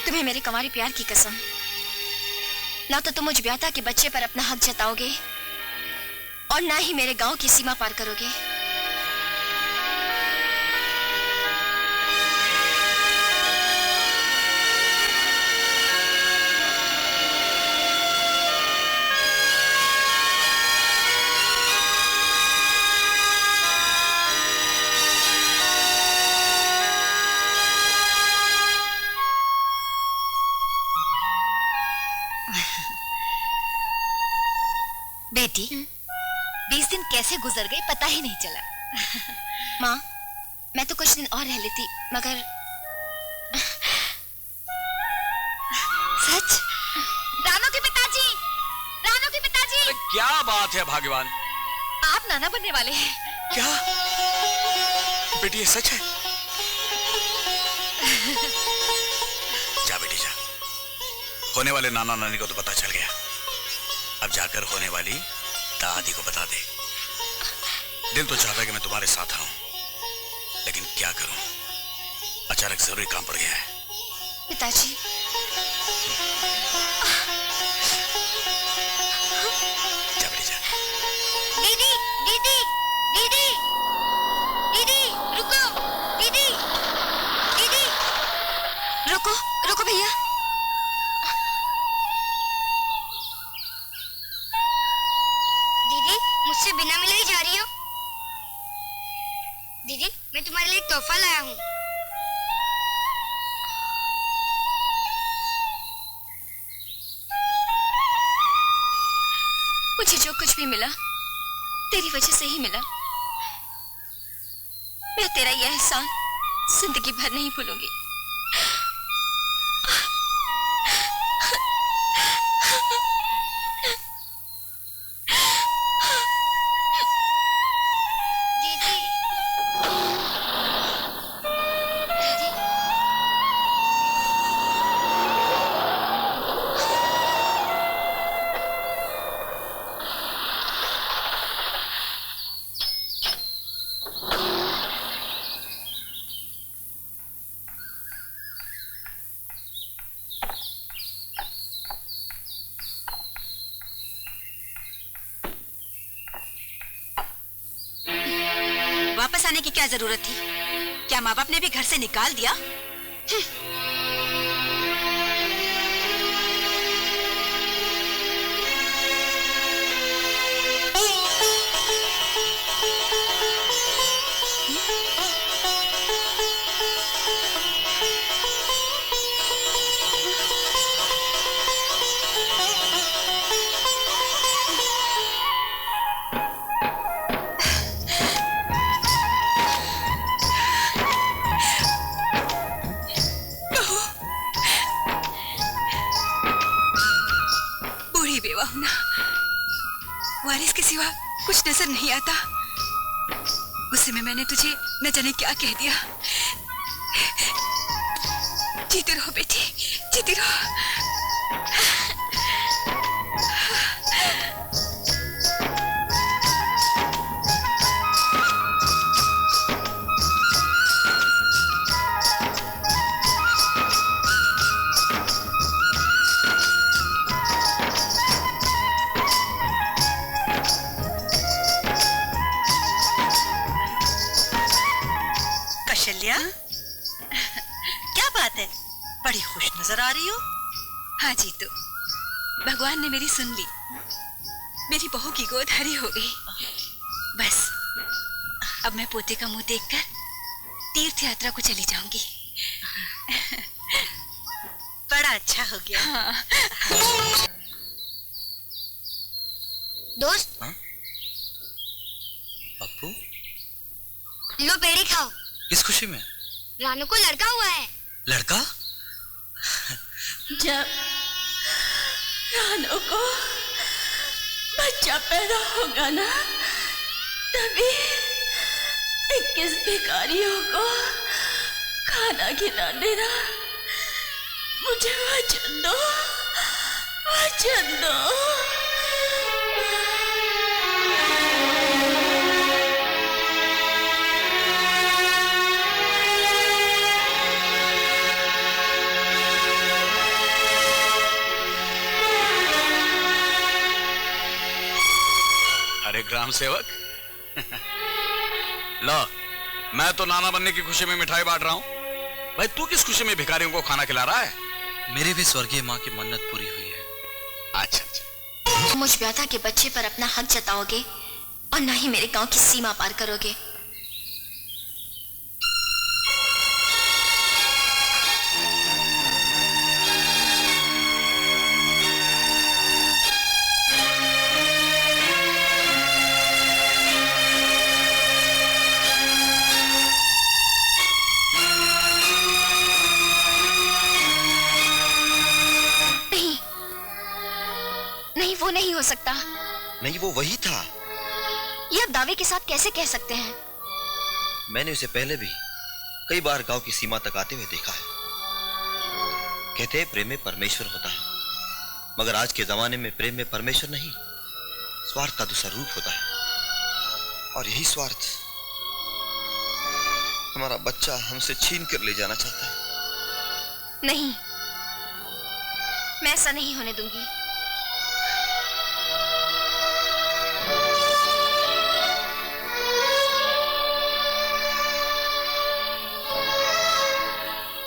Speaker 5: तुम्हें मेरे कंवारे प्यार की कसम, ना तो तुम मुझ ब्याता के बच्चे पर अपना हक जताओगे और ना ही मेरे गांव की सीमा पार करोगे।
Speaker 9: बेटी, 20 दिन कैसे गुजर गए पता ही नहीं चला।
Speaker 5: माँ, मैं तो कुछ दिन और रह लेती, मगर
Speaker 4: क्या बात है भाग्यवान,
Speaker 1: आप नाना बनने वाले हैं।
Speaker 4: क्या बेटी ये सच है? जा बेटी जा, होने वाले नाना नानी को तो पता चल गया, अब जाकर होने वाली दादी को बता दे। दिल तो चाहता है कि मैं तुम्हारे साथ आऊं, लेकिन क्या करूं, अचानक जरूरी काम पड़ गया है।
Speaker 5: पिताजी,
Speaker 4: जा बेटी जा।
Speaker 13: दीदी दीदी दीदी दीदी रुको, दीदी दीदी
Speaker 5: रुको रुको भैया।
Speaker 13: दीदी मुझसे बिना मिले ही जा रही हो? दीदी मैं तुम्हारे लिए एक तोहफा लाया हूँ।
Speaker 5: मुझे जो कुछ भी मिला तेरी वजह से ही मिला। मैं तेरा यह एहसान जिंदगी भर नहीं भूलूंगी।
Speaker 16: वापस आने की क्या जरूरत थी? क्या माँ बाप ने भी घर से निकाल दिया? वारिस के सिवा कुछ नजर नहीं आता। गुस्से में मैंने तुझे न जाने क्या कह दिया। जीती रहो बेटी, जीती रहो।
Speaker 12: कौशल्या, क्या बात है, बड़ी खुश नजर आ रही हो।
Speaker 16: हाँ जीतू, भगवान ने मेरी सुन ली। मेरी बहू की गोद हरी हो गई। बस अब मैं पोते का मुंह देखकर तीर्थ यात्रा को चली जाऊंगी।
Speaker 12: बड़ा अच्छा हो गया।
Speaker 16: हाँ।
Speaker 13: दोस्त,
Speaker 2: पप्पू,
Speaker 13: लो पेड़ी खाओ।
Speaker 2: किस खुशी में?
Speaker 13: रानू को लड़का हुआ है।
Speaker 2: लड़का?
Speaker 17: जब रानू को बच्चा पैदा होगा ना, तभी 21 भिखारियों को खाना खिला देना। मुझे वचन दो, वचन दो।
Speaker 4: अरे ग्राम सेवक, लो, मैं तो नाना बनने की खुशी में मिठाई बांट रहा हूँ। भाई तू किस खुशी में भिखारियों को खाना खिला रहा है?
Speaker 2: मेरी भी स्वर्गीय माँ की मन्नत पूरी हुई है।
Speaker 4: अच्छा अच्छा।
Speaker 5: तुम मुझ व्याधा के बच्चे पर अपना हक जताओगे और ना ही मेरे गांव की सीमा पार करोगे। नहीं, वो नहीं हो सकता।
Speaker 10: नहीं, वो वही था।
Speaker 5: ये आप दावे के साथ कैसे कह सकते हैं?
Speaker 10: मैंने उसे पहले भी कई बार गांव की सीमा तक आते हुए देखा है। कहते हैं प्रेम में परमेश्वर होता है, मगर आज के जमाने में प्रेम में परमेश्वर नहीं, स्वार्थ का दूसरा रूप होता है। और यही स्वार्थ हमारा बच्चा हमसे छीन कर ले जाना चाहता है।
Speaker 5: नहीं, मैं ऐसा नहीं होने दूंगी।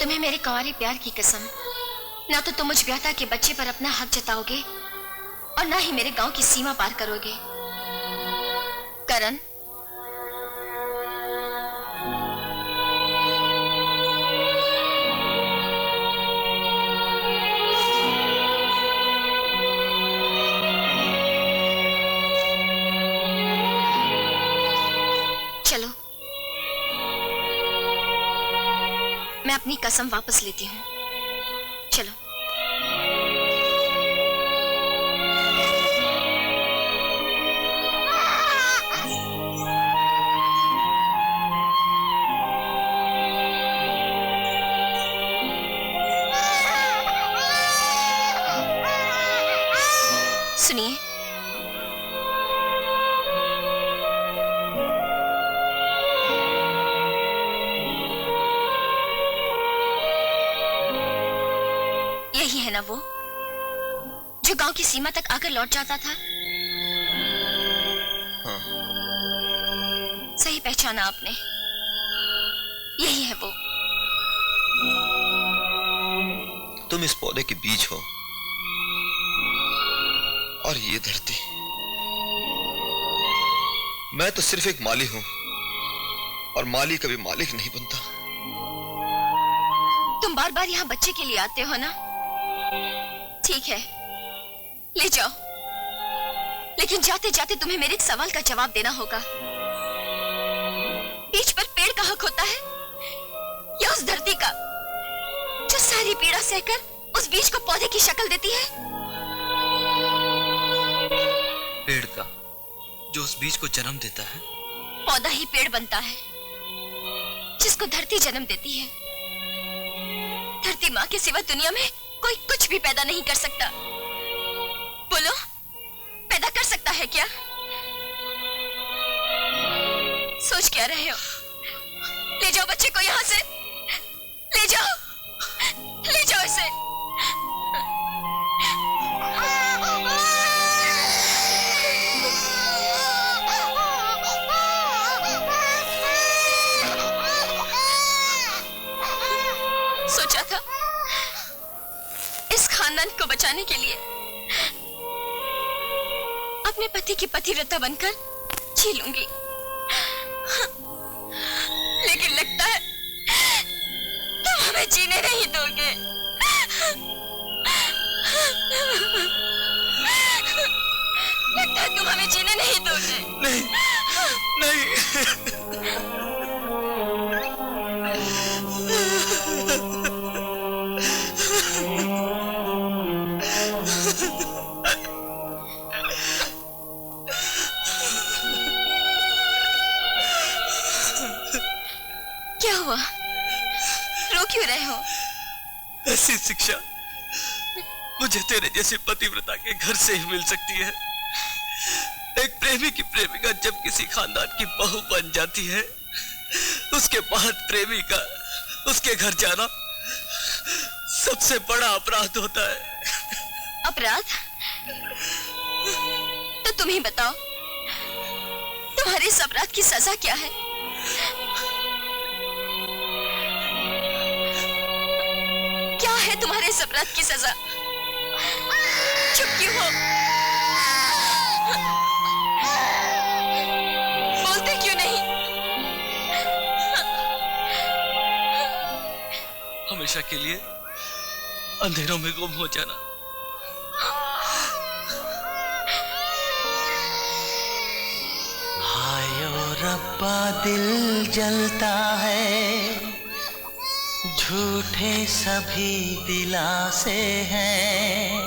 Speaker 5: तुम्हें मेरे कंवारे प्यार की कसम, ना तो तुम मुझ ब्याहता के बच्चे पर अपना हक जताओगे और ना ही मेरे गांव की सीमा पार करोगे। करण, चलो, मैं अपनी कसम वापस लेती हूँ। चलो। सुनिए, यही है ना वो जो गांव की सीमा तक आकर लौट जाता था?
Speaker 10: हाँ।
Speaker 5: सही पहचाना आपने, यही है वो।
Speaker 10: तुम इस पौधे के बीज हो और ये धरती। मैं तो सिर्फ एक माली हूं और माली कभी मालिक नहीं बनता।
Speaker 5: तुम बार बार यहाँ बच्चे के लिए आते हो ना? ठीक है, ले जाओ, लेकिन जाते जाते तुम्हें मेरे एक सवाल का जवाब देना होगा। बीच पर पेड़ का हक होता है या उस धरती का जो सारी पीड़ा सहकर उस बीज को पौधे की शक्ल देती है?
Speaker 2: पेड़ का, जो उस बीज को जन्म देता है।
Speaker 5: पौधा ही पेड़ बनता है जिसको धरती जन्म देती है। धरती माँ के सिवा दुनिया में कोई कुछ भी पैदा नहीं कर सकता। बोलो, पैदा कर सकता है क्या? सोच क्या रहे हो? ले जाओ बच्चे को यहाँ से, ले जाओ, ले जाओ इसे। सोचा था इस खानदान को बचाने के लिए अपने पति की पतिव्रता बनकर जी लूंगी, लेकिन लगता है तुम हमें जीने नहीं दोगे। लगता है तुम हमें जीने नहीं दोगे।
Speaker 10: नहीं, नहीं।
Speaker 5: क्या हुआ? रो क्यों रहे हो?
Speaker 2: ऐसी शिक्षा मुझे तेरे जैसे पतिव्रता के घर से ही मिल सकती है। एक प्रेमी की प्रेमिका जब किसी खानदान की बहू बन जाती है, उसके बाद प्रेमी का उसके घर जाना सबसे बड़ा अपराध होता है।
Speaker 5: अपराध? तो तुम ही बताओ, तुम्हारे इस अपराध की सजा क्या है? क्या है तुम्हारे इस अपराध की सजा? चुप क्यों हो? बोलते क्यों नहीं?
Speaker 2: हमेशा के लिए अंधेरों में गुम हो जाना।
Speaker 7: हाय ओ रब्बा दिल जलता है, झूठे सभी दिलासे हैं,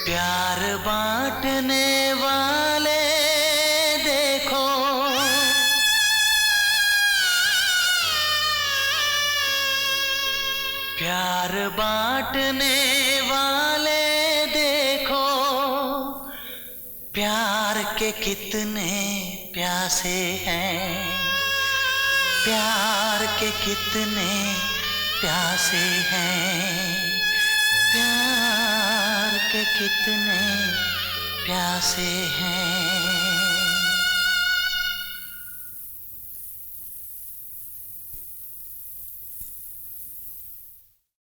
Speaker 7: प्यार बांटने वाले देखो, प्यार बांटने वाले देखो, प्यार के कितने प्यासे हैं, प्यार के कितने प्यासे हैं, प्यार के कितने प्यासे हैं।